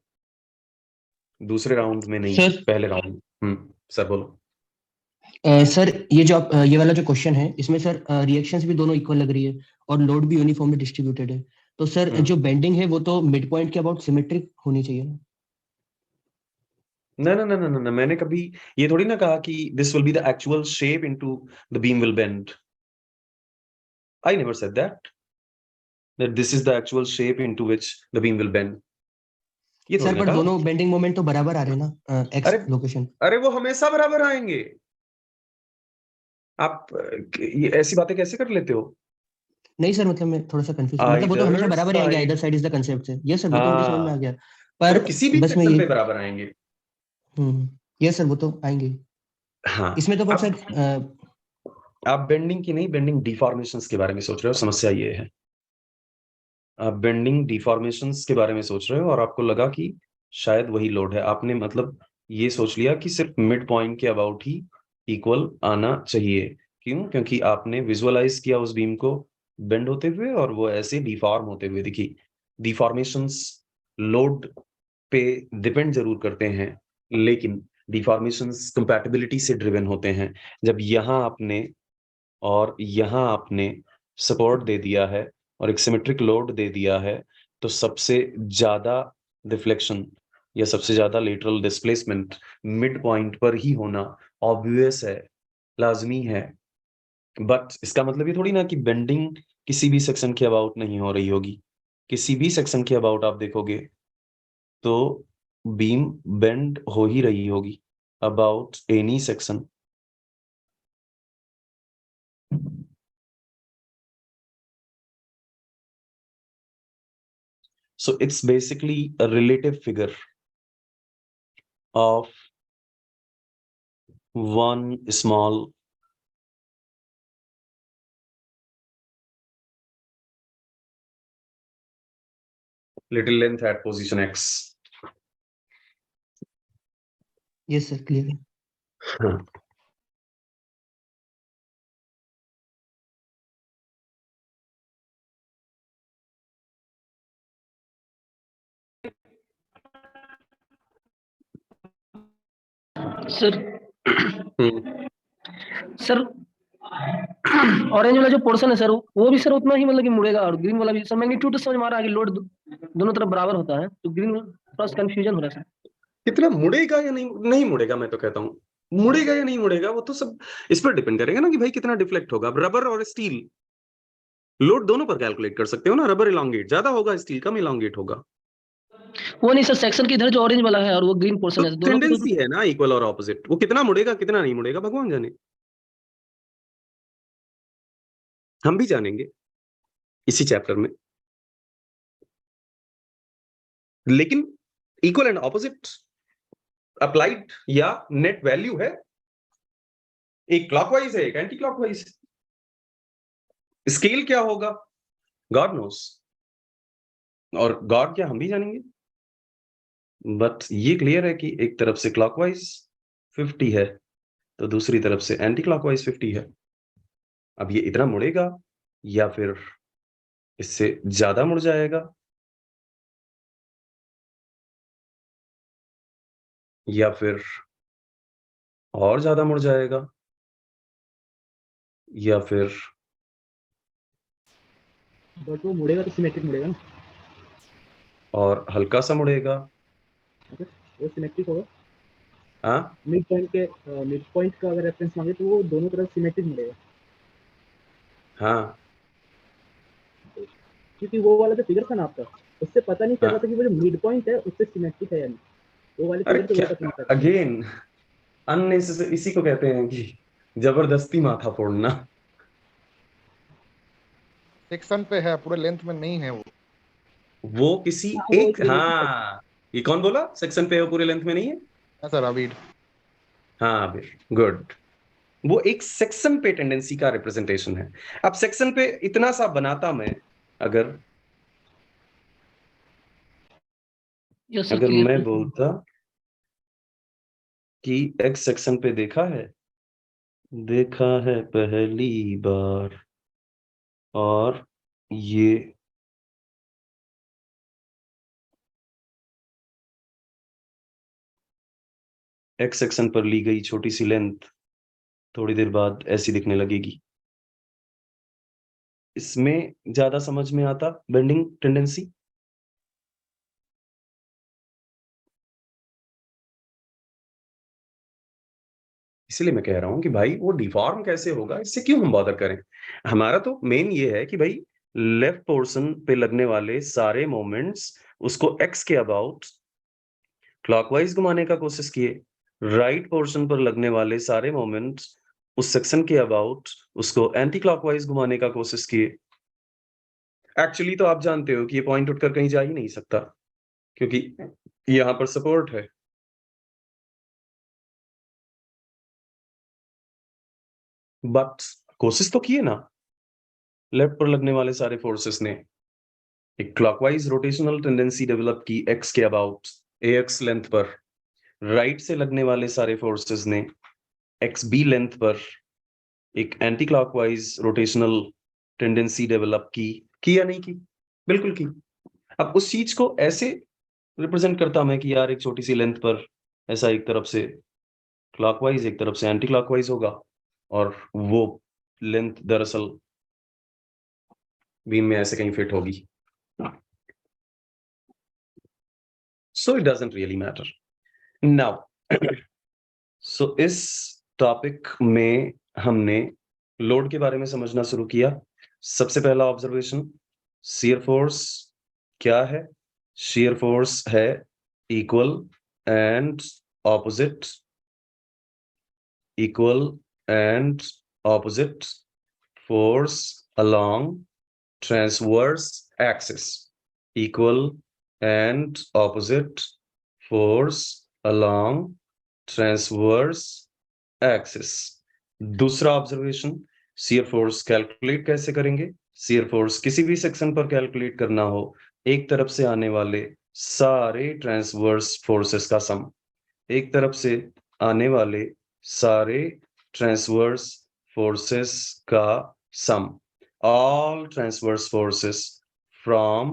[SPEAKER 1] दूसरे राउंड में नहीं,
[SPEAKER 6] सर
[SPEAKER 1] पहले राउंड। सर बोलो।
[SPEAKER 6] सर ये जो आप ये वाला जो क्वेश्चन है इसमें सर रिएक्शंस भी दोनों इक्वल लग रही है और लोड भी यूनिफॉर्मली डिस्ट्रीब्यूटेड है, तो सर जो बेंडिंग है वो तो मिड पॉइंट के अबाउट सिमेट्रिक होनी चाहिए ना?
[SPEAKER 1] ना ना ना ना ना, मैंने कभी ये थोड़ी ना कहा कि this will be the actual shape into the beam will bend. I never said that this is the actual shape into which the beam will bend. ये
[SPEAKER 6] सर
[SPEAKER 1] थोड़ी ना
[SPEAKER 6] पर
[SPEAKER 1] कहा।
[SPEAKER 6] दोनों बेंडिंग मोमेंट तो बराबर आ रहे हैं ना एक्स
[SPEAKER 1] अरे
[SPEAKER 6] लोकेशन।
[SPEAKER 1] अरे वो हमेशा बराबर आएंगे। आप ये ऐसी बातें कैसे कर लेते हो?
[SPEAKER 6] नहीं सर, मतलब मैं थोड़ा सा कंफ्यूज हूँ, मतलब वो तो हमेशा
[SPEAKER 1] आइदर
[SPEAKER 6] बराबर ही आएंगे,
[SPEAKER 1] side.
[SPEAKER 6] Either side is the concept से। यस सर, वो तो मुझे समझ में आ
[SPEAKER 1] हाँ,
[SPEAKER 6] गया,
[SPEAKER 1] तो
[SPEAKER 6] पर
[SPEAKER 1] वो किसी भी
[SPEAKER 6] बस मैं
[SPEAKER 1] सेक्शन
[SPEAKER 6] ये
[SPEAKER 1] पे बराबर आएंगे।
[SPEAKER 6] यस सर वो तो आएंगे
[SPEAKER 1] हाँ,
[SPEAKER 6] इसमें तो, पर
[SPEAKER 1] अब
[SPEAKER 6] सर
[SPEAKER 1] आप बेंडिंग की नहीं, बेंडिंग डिफॉर्मेशंस के बारे में सोच रहे हो। समस्या ये है, आप बेंडिंग डिफॉर्मेशंस के बारे में सोच रहे हो और आपको लगा कि शायद वही लोड है। आपने मतलब ये सोच लिया कि सिर्फ मिड पॉइंट के अबाउट ही इक्वल आना चाहिए। क्यों? क्योंकि आपने विजुअलाइज किया उस बीम को बेंड होते हुए और वो ऐसे डिफॉर्म होते हुए दिखी। डिफॉर्मेशंस लोड पे डिपेंड जरूर करते हैं, लेकिन डिफॉर्मेशंस कंपैटिबिलिटी से ड्रिवन होते हैं। जब यहाँ आपने और यहाँ आपने सपोर्ट दे दिया है और एक सिमेट्रिक लोड दे दिया है, तो सबसे ज्यादा डिफ्लेक्शन या सबसे ज्यादा लेटरल डिस्प्लेसमेंट मिड पॉइंट पर ही होना ऑब्वियस है, लाजमी है। बट इसका मतलब ये थोड़ी ना कि बेंडिंग किसी भी सेक्शन के अबाउट नहीं हो रही होगी। किसी भी सेक्शन के अबाउट आप देखोगे तो बीम बेंड हो ही रही होगी about any section. So it's basically a relative figure of one small little length at position X.
[SPEAKER 6] Yes sir clear है।
[SPEAKER 1] हाँ,
[SPEAKER 2] सर
[SPEAKER 1] हम्म,
[SPEAKER 2] सर ऑरेंज वाला जो पोर्शन है सर वो भी सर उतना ही मतलब कि मुड़ेगा और ग्रीन वाला भी सर। मैग्नीट्यूड तो समझ में आ रहा है कि लोड दोनों तरफ बराबर होता है, तो ग्रीन थोड़ा सा कंफ्यूजन हो रहा है सर।
[SPEAKER 1] कितना मुड़ेगा या नहीं नहीं मुड़ेगा, मैं तो कहता हूँ मुड़ेगा या नहीं मुड़ेगा वो तो सब इस पर डिपेंड करेगा ना कि भाई कितना डिफ्लेक्ट होगा। रबर और स्टील लोड दोनों पर कैलकुलेट कर सकते हो ना। रबर इलांगेट ज्यादा होगा, स्टील कम इलांगेट होगा।
[SPEAKER 2] वो नहीं सर, सेक्शन के इधर जो ऑरेंज वाला है और वो ग्रीन पोर्शन
[SPEAKER 1] तो
[SPEAKER 2] है, दोनों को
[SPEAKER 1] टेंडेंसी है ना इक्वल और ऑपोजिट, वो कितना मुड़ेगा कितना नहीं मुड़ेगा भगवान जाने, हम भी जानेंगे इसी चैप्टर में। लेकिन इक्वल एंड ऑपोजिट अप्लाइड या नेट वैल्यू है, एक क्लॉकवाइज है एक एंटी क्लॉकवाइज। स्केल क्या होगा गॉड नोस, और गॉड क्या हम भी जानेंगे। बट ये क्लियर है कि एक तरफ से क्लॉकवाइज 50 है तो दूसरी तरफ से एंटी क्लॉकवाइज 50 है। अब ये इतना मुड़ेगा या फिर इससे ज्यादा मुड़ जाएगा या फिर और ज्यादा मुड़ जाएगा या फिर
[SPEAKER 7] बट वो मुड़ेगा तो सिमेट्रिक मुड़ेगा ना,
[SPEAKER 1] और हल्का सा मुड़ेगा।
[SPEAKER 7] वो सिमेट्रिक होगा।
[SPEAKER 1] हाँ
[SPEAKER 7] मिड पॉइंट का अगर रेफरेंस मांगे तो वो दोनों तरफ सिमेट्रिक मुड़ेगा,
[SPEAKER 1] हाँ
[SPEAKER 7] क्योंकि वो वाला जो फिगर था ना आपका, उससे पता नहीं चल
[SPEAKER 1] हाँ।
[SPEAKER 7] रहा था कि वो जो मिड पॉइंट है उससे सिमेट्रिक है या नहीं। वो वाले
[SPEAKER 1] अरे
[SPEAKER 7] फिगर से
[SPEAKER 1] क्या
[SPEAKER 7] वो पता नहीं चल रहा।
[SPEAKER 1] अगेन अननेसेसरी, इसी को कहते हैं कि जबरदस्ती माथा फोड़ना।
[SPEAKER 8] सेक्शन पे है, पूरे लेंथ में नहीं है वो।
[SPEAKER 1] वो किसी
[SPEAKER 7] हाँ, वो
[SPEAKER 1] एक,
[SPEAKER 7] एक relation है।
[SPEAKER 1] हाँ ये कौन बोला सेक्शन पे है वो पूरे लेंथ में नहीं है?
[SPEAKER 8] हाँ सर, अभी
[SPEAKER 1] हाँ गुड, वो एक सेक्शन पे टेंडेंसी का रिप्रेजेंटेशन है। अब सेक्शन पे इतना सा बनाता मैं, अगर
[SPEAKER 2] यस सर,
[SPEAKER 1] अगर
[SPEAKER 2] क्लियर
[SPEAKER 1] मैं
[SPEAKER 2] है।
[SPEAKER 1] बोलता कि एक्स सेक्शन पे देखा है पहली बार, और ये एक्स सेक्शन पर ली गई छोटी सी लेंथ थोड़ी देर बाद ऐसी दिखने लगेगी। इसमें ज्यादा समझ में आता बेंडिंग टेंडेंसी? इसलिए मैं कह रहा हूं कि भाई वो डिफॉर्म कैसे होगा, इससे क्यों हम बॉदर करें। हमारा तो मेन ये है कि भाई लेफ्ट पोर्शन पे लगने वाले सारे मोमेंट्स उसको एक्स के अबाउट क्लॉकवाइज घुमाने का कोशिश किए, राइट पोर्शन पर लगने वाले सारे मोमेंट्स उस सेक्शन के अबाउट उसको एंटी क्लॉकवाइज घुमाने का कोशिश किए। एक्चुअली तो आप जानते हो कि ये पॉइंट उठकर कहीं जा ही नहीं सकता क्योंकि यहां पर सपोर्ट है। बट कोशिश तो किए ना, लेफ्ट पर लगने वाले सारे फोर्सेस ने एक क्लॉकवाइज रोटेशनल टेंडेंसी डेवलप की एक्स के अबाउट एक्स लेंथ पर, राइट से लगने वाले सारे फोर्सेस ने एक्स बी लेंथ पर एक anti clockwise rotational tendency develop की या नहीं की? बिल्कुल की। अब उस चीज को ऐसे रिप्रेजेंट करता मैं कि यार एक छोटी सी लेंथ पर ऐसा एक तरफ से क्लॉकवाइज एक तरफ से एंटी क्लॉकवाइज होगा, और वो लेंथ दरअसल बीम में ऐसे कहीं फिट होगी। So it doesn't really matter. Now, so इस टॉपिक में हमने लोड के बारे में समझना शुरू किया। सबसे पहला ऑब्जर्वेशन, शियर फोर्स क्या है? शियर फोर्स है equal and opposite force along transverse axis, equal and opposite force along transverse axis। दूसरा ऑब्जर्वेशन, शियर फोर्स कैलकुलेट कैसे करेंगे? शियर फोर्स किसी भी सेक्शन पर कैलकुलेट करना हो, एक तरफ से आने वाले सारे ट्रांसवर्स फोर्सेस का सम, एक तरफ से आने वाले सारे ट्रांसवर्स फोर्सेस का सम, all transverse forces from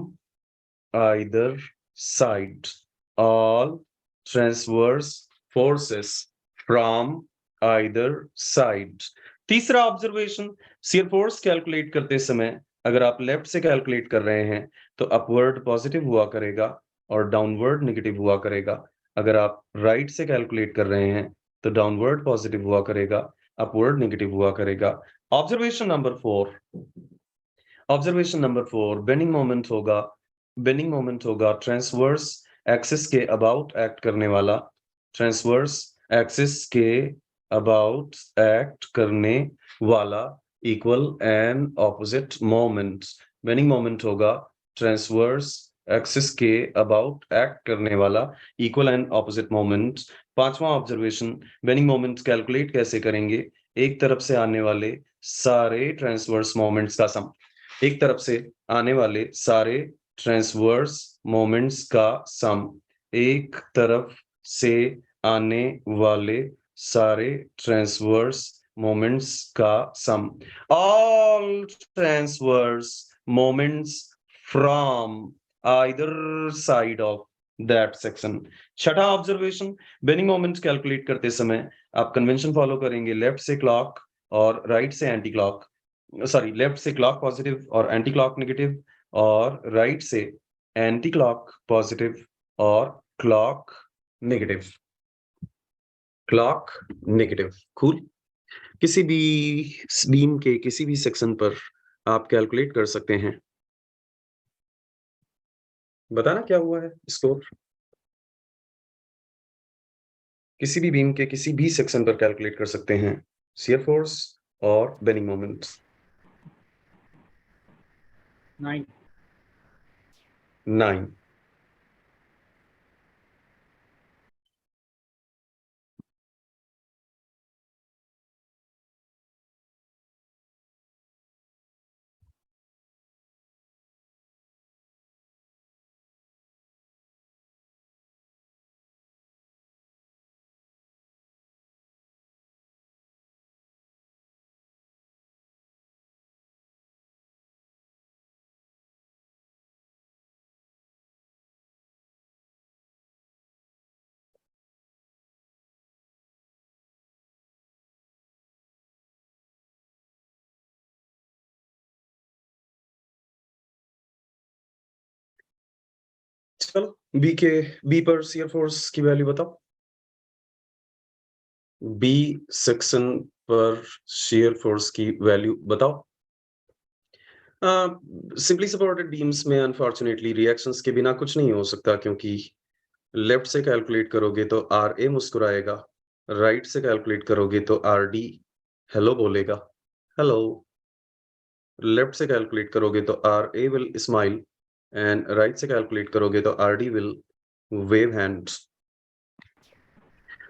[SPEAKER 1] either side, all transverse forces from either side। तीसरा ऑब्जर्वेशन, शियर फोर्स कैलकुलेट करते समय अगर आप लेफ्ट से कैलकुलेट कर रहे हैं तो अपवर्ड पॉजिटिव हुआ करेगा और डाउनवर्ड नेगेटिव हुआ करेगा। अगर आप राइट से कैलकुलेट कर रहे हैं तो डाउनवर्ड पॉजिटिव हुआ करेगा, अपवर्ड नेगेटिव हुआ करेगा। ऑब्जर्वेशन नंबर 4, बेंडिंग मोमेंट होगा ट्रांसवर्स एक्सिस के अबाउट एक्ट करने वाला, ट्रांसवर्स एक्सिस के अबाउट एक्ट करने वाला equal and opposite moment. Bending moment होगा ट्रांसवर्स एक्सिस के अबाउट एक्ट करने वाला इक्वल एंड ऑपोजिट मोमेंट। पांचवा ऑब्जर्वेशन, बेंडिंग मोमेंट कैलकुलेट कैसे करेंगे? एक तरफ से आने वाले सारे ट्रांसवर्स मोमेंट्स का सम, एक तरफ से आने वाले सारे ट्रांसवर्स मोमेंट्स का सम एक तरफ से आने वाले सारे ट्रांसवर्स मोमेंट्स का sum, all transverse moments from either side of that section. छठा ऑब्जर्वेशन, बेनिंग मोमेंट कैलकुलेट करते समय आप कन्वेंशन फॉलो करेंगे, लेफ्ट से क्लॉक और राइट से एंटी क्लॉक, सॉरी लेफ्ट से क्लॉक पॉजिटिव और एंटी क्लॉक नेगेटिव, और राइट से एंटी क्लॉक पॉजिटिव और clock negative, clock negative. Cool. किसी भी बीम के किसी भी सेक्शन पर आप कैलकुलेट कर सकते हैं। बताना क्या हुआ है स्कोर। किसी भी बीम के किसी भी सेक्शन पर कैलकुलेट कर सकते हैं शियर फोर्स और बेनिंग मोमेंट। 9। चलो बी पर शियर फोर्स की वैल्यू बताओ। बी सेक्शन पर शियर फोर्स की वैल्यू बताओ। सिंपली सपोर्टेड बीम्स में अनफॉर्चुनेटली रिएक्शंस के बिना कुछ नहीं हो सकता, क्योंकि लेफ्ट से कैलकुलेट करोगे तो आर ए मुस्कुराएगा, राइट से कैलकुलेट करोगे तो आर डी हेलो बोलेगा, हेलो। लेफ्ट से कैलकुलेट करोगे तो R A will smile and right से कैलकुलेट करोगे तो R D will wave hands.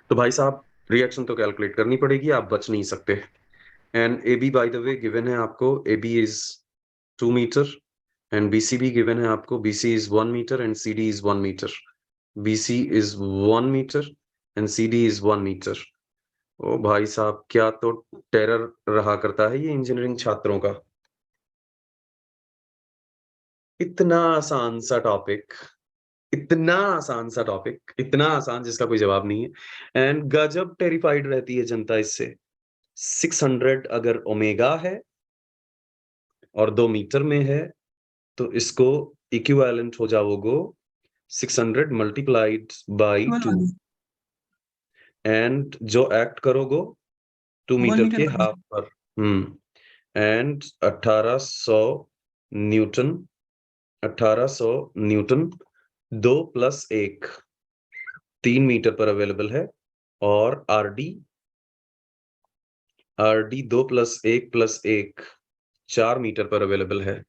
[SPEAKER 1] तो भाई साहब रिएक्शन तो कैलकुलेट करनी पड़ेगी, आप बच नहीं सकते। And A B by the way given है आपको, A B is 2 metre and B C भी गिवन है आपको, B C is 1 metre and C D is 1 metre. B C is 1 metre and C D is 1 metre. ओ भाई साहब क्या तो टेरर रहा करता है ये इंजीनियरिंग छात्रों का। इतना आसान सा टॉपिक, इतना आसान सा टॉपिक, इतना आसान जिसका कोई जवाब नहीं है। एंड गजब टेरिफाइड रहती है जनता इससे। 600 अगर ओमेगा है और 2 मीटर में है तो इसको इक्विवेलेंट हो जाओगे 600 मल्टीप्लाइड बाई 2 एंड जो एक्ट करोगे 2 मीटर के हाफ पर। एंड 1800 न्यूटन, 1800 न्यूटन 2 + 1 3 मीटर पर अवेलेबल है, और आर डी 2 + 1 + 1 4 मीटर पर अवेलेबल है।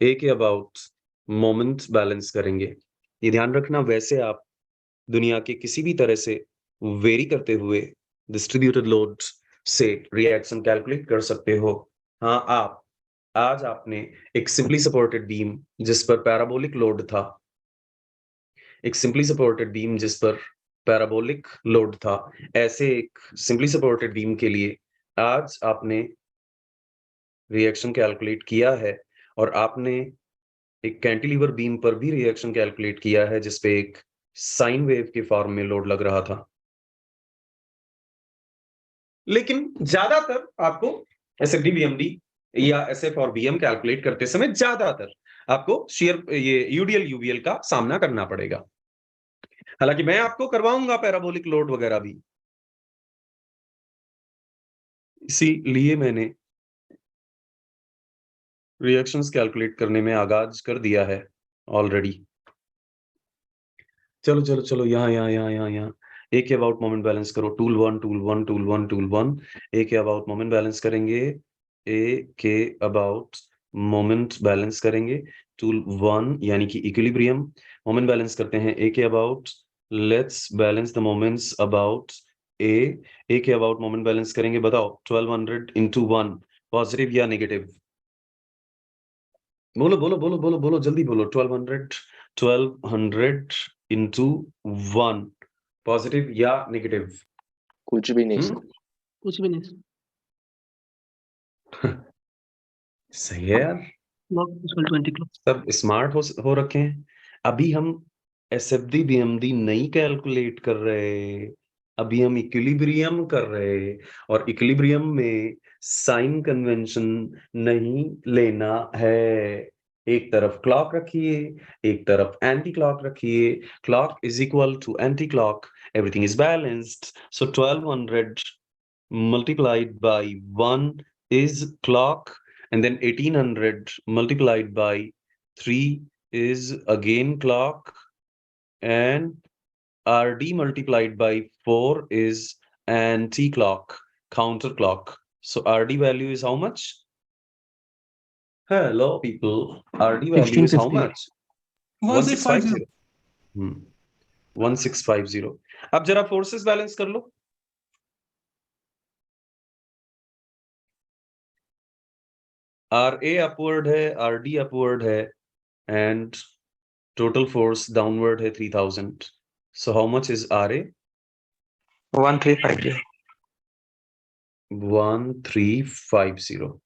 [SPEAKER 1] ए के अबाउट मोमेंट बैलेंस करेंगे। ये ध्यान रखना, वैसे आप दुनिया के किसी भी तरह से वेरी करते हुए डिस्ट्रीब्यूटेड लोड से रिएक्शन कैलकुलेट कर सकते हो। हाँ, आज आपने एक सिंपली सपोर्टेड बीम जिस पर पैराबोलिक लोड था, एक सिंपली सपोर्टेड बीम जिस पर पैराबोलिक लोड था, ऐसे एक सिंपली सपोर्टेड बीम के लिए आज आपने रिएक्शन कैलकुलेट किया है, और आपने एक कैंटिलीवर बीम पर भी रिएक्शन कैलकुलेट किया है जिसपे एक साइन वेव के फॉर्म में लोड लग रहा था। लेकिन ज्यादातर आपको एसएफडी बीएमडी या एसएफ और बीएम कैलकुलेट करते समय ज्यादातर आपको शेयर ये यूडीएल यूबीएल का सामना करना पड़ेगा। हालांकि मैं आपको करवाऊंगा पैराबोलिक लोड वगैरह भी, इसीलिए मैंने रिएक्शंस कैलकुलेट करने में आगाज कर दिया है ऑलरेडी। चलो चलो चलो यहाँ ए के अबाउट मोमेंट बैलेंस करो। Tool one. ए के अबाउट मोमेंट बैलेंस करेंगे, ए के अबाउट मोमेंट बैलेंस करेंगे। टूल 1 यानी कि इक्विलिब्रियम मोमेंट बैलेंस करते हैं ए के about. Let's balance the moments about A के अबाउट मोमेंट बैलेंस करेंगे। बताओ 1200 × 1 पॉजिटिव या नेगेटिव? बोलो बोलो बोलो बोलो बोलो जल्दी बोलो। 1200 into 1 पॉजिटिव या नेगेटिव?
[SPEAKER 4] कुछ भी नहीं सर।
[SPEAKER 2] कुछ भी नहीं सर।
[SPEAKER 1] सही है यार,
[SPEAKER 2] log equal 20 clock।
[SPEAKER 1] सब स्मार्ट हो रखे हैं। अभी हम एसएफडी बीएमडी नहीं कैलकुलेट कर रहे, अभी हम इक्विलिब्रियम कर रहे, और इक्विलिब्रियम में साइन कन्वेंशन नहीं लेना है। एक तरफ क्लॉक रखिए, एक तरफ एंटी क्लॉक रखिए, clock is equal to anti clock, everything is balanced, so 1200 multiplied by 1 is clock, and then 1800 multiplied by 3 is again clock, and RD multiplied by 4 is anti-clock, counter clock. So RD value is how much? Hello people, RD value is how
[SPEAKER 6] 1650.
[SPEAKER 1] much?
[SPEAKER 5] 1650.
[SPEAKER 1] 1650. अब जरा forces balance कर लो। RA upward है, RD upward है, and total force downward है 3000. So how much is RA?
[SPEAKER 3] 1350.
[SPEAKER 1] 1350.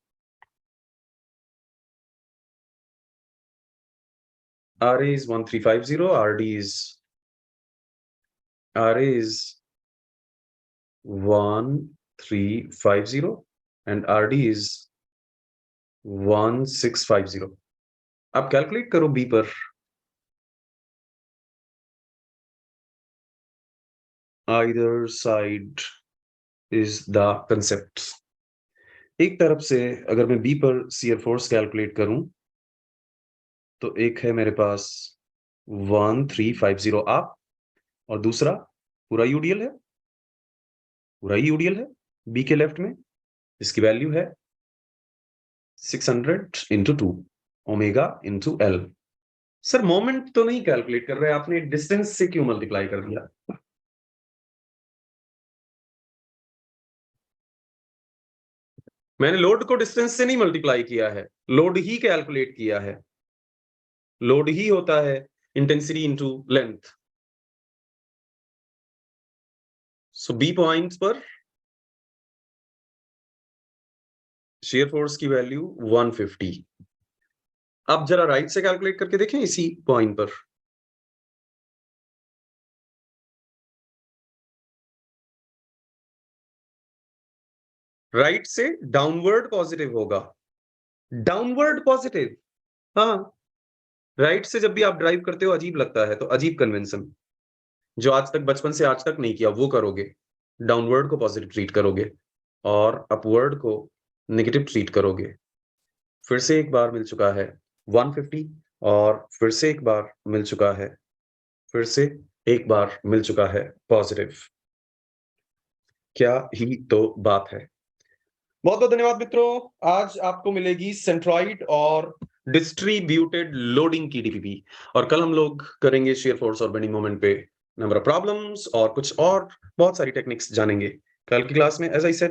[SPEAKER 1] RA is 1350, RA is 1350, and RD is 1650. अब calculate करो B पर। Either side is the concept. एक तरफ से अगर मैं B पर shear force कैलकुलेट करूं तो एक है मेरे पास 1350 आप, और दूसरा पूरा यूडीएल है, पूरा ही यूडीएल है B के लेफ्ट में, इसकी वैल्यू है 600 into 2 omega into L। Sir moment तो नहीं कैलकुलेट कर रहे, आपने डिस्टेंस से क्यों मल्टीप्लाई कर दिया? मैंने लोड को डिस्टेंस से नहीं मल्टीप्लाई किया है, लोड ही कैलकुलेट किया है। लोड ही होता है इंटेंसिटी इनटू लेंथ। सो बी पॉइंट्स पर शेयर फोर्स की वैल्यू 150। अब जरा राइट से कैलकुलेट करके देखें इसी पॉइंट पर। राइट से डाउनवर्ड पॉजिटिव होगा, डाउनवर्ड पॉजिटिव। हाँ, राइट से जब भी आप ड्राइव करते हो अजीब लगता है, तो अजीब कन्वेंशन जो आज तक बचपन से आज तक नहीं किया वो करोगे। डाउनवर्ड को पॉजिटिव ट्रीट करोगे और अपवर्ड को नेगेटिव ट्रीट करोगे। फिर से एक बार मिल चुका है 150, और फिर से एक बार मिल चुका है, फिर से एक बार मिल चुका है पॉजिटिव। क्या ही तो बात है। बहुत बहुत धन्यवाद मित्रों। आज आपको मिलेगी सेंट्रॉइड और डिस्ट्रीब्यूटेड लोडिंग की डीपीपी, और कल हम लोग करेंगे शेयर फोर्स और बेंडिंग मोमेंट पे नंबर ऑफ प्रॉब्लम्स और कुछ और बहुत सारी टेक्निक्स जानेंगे कल की क्लास में। As I said,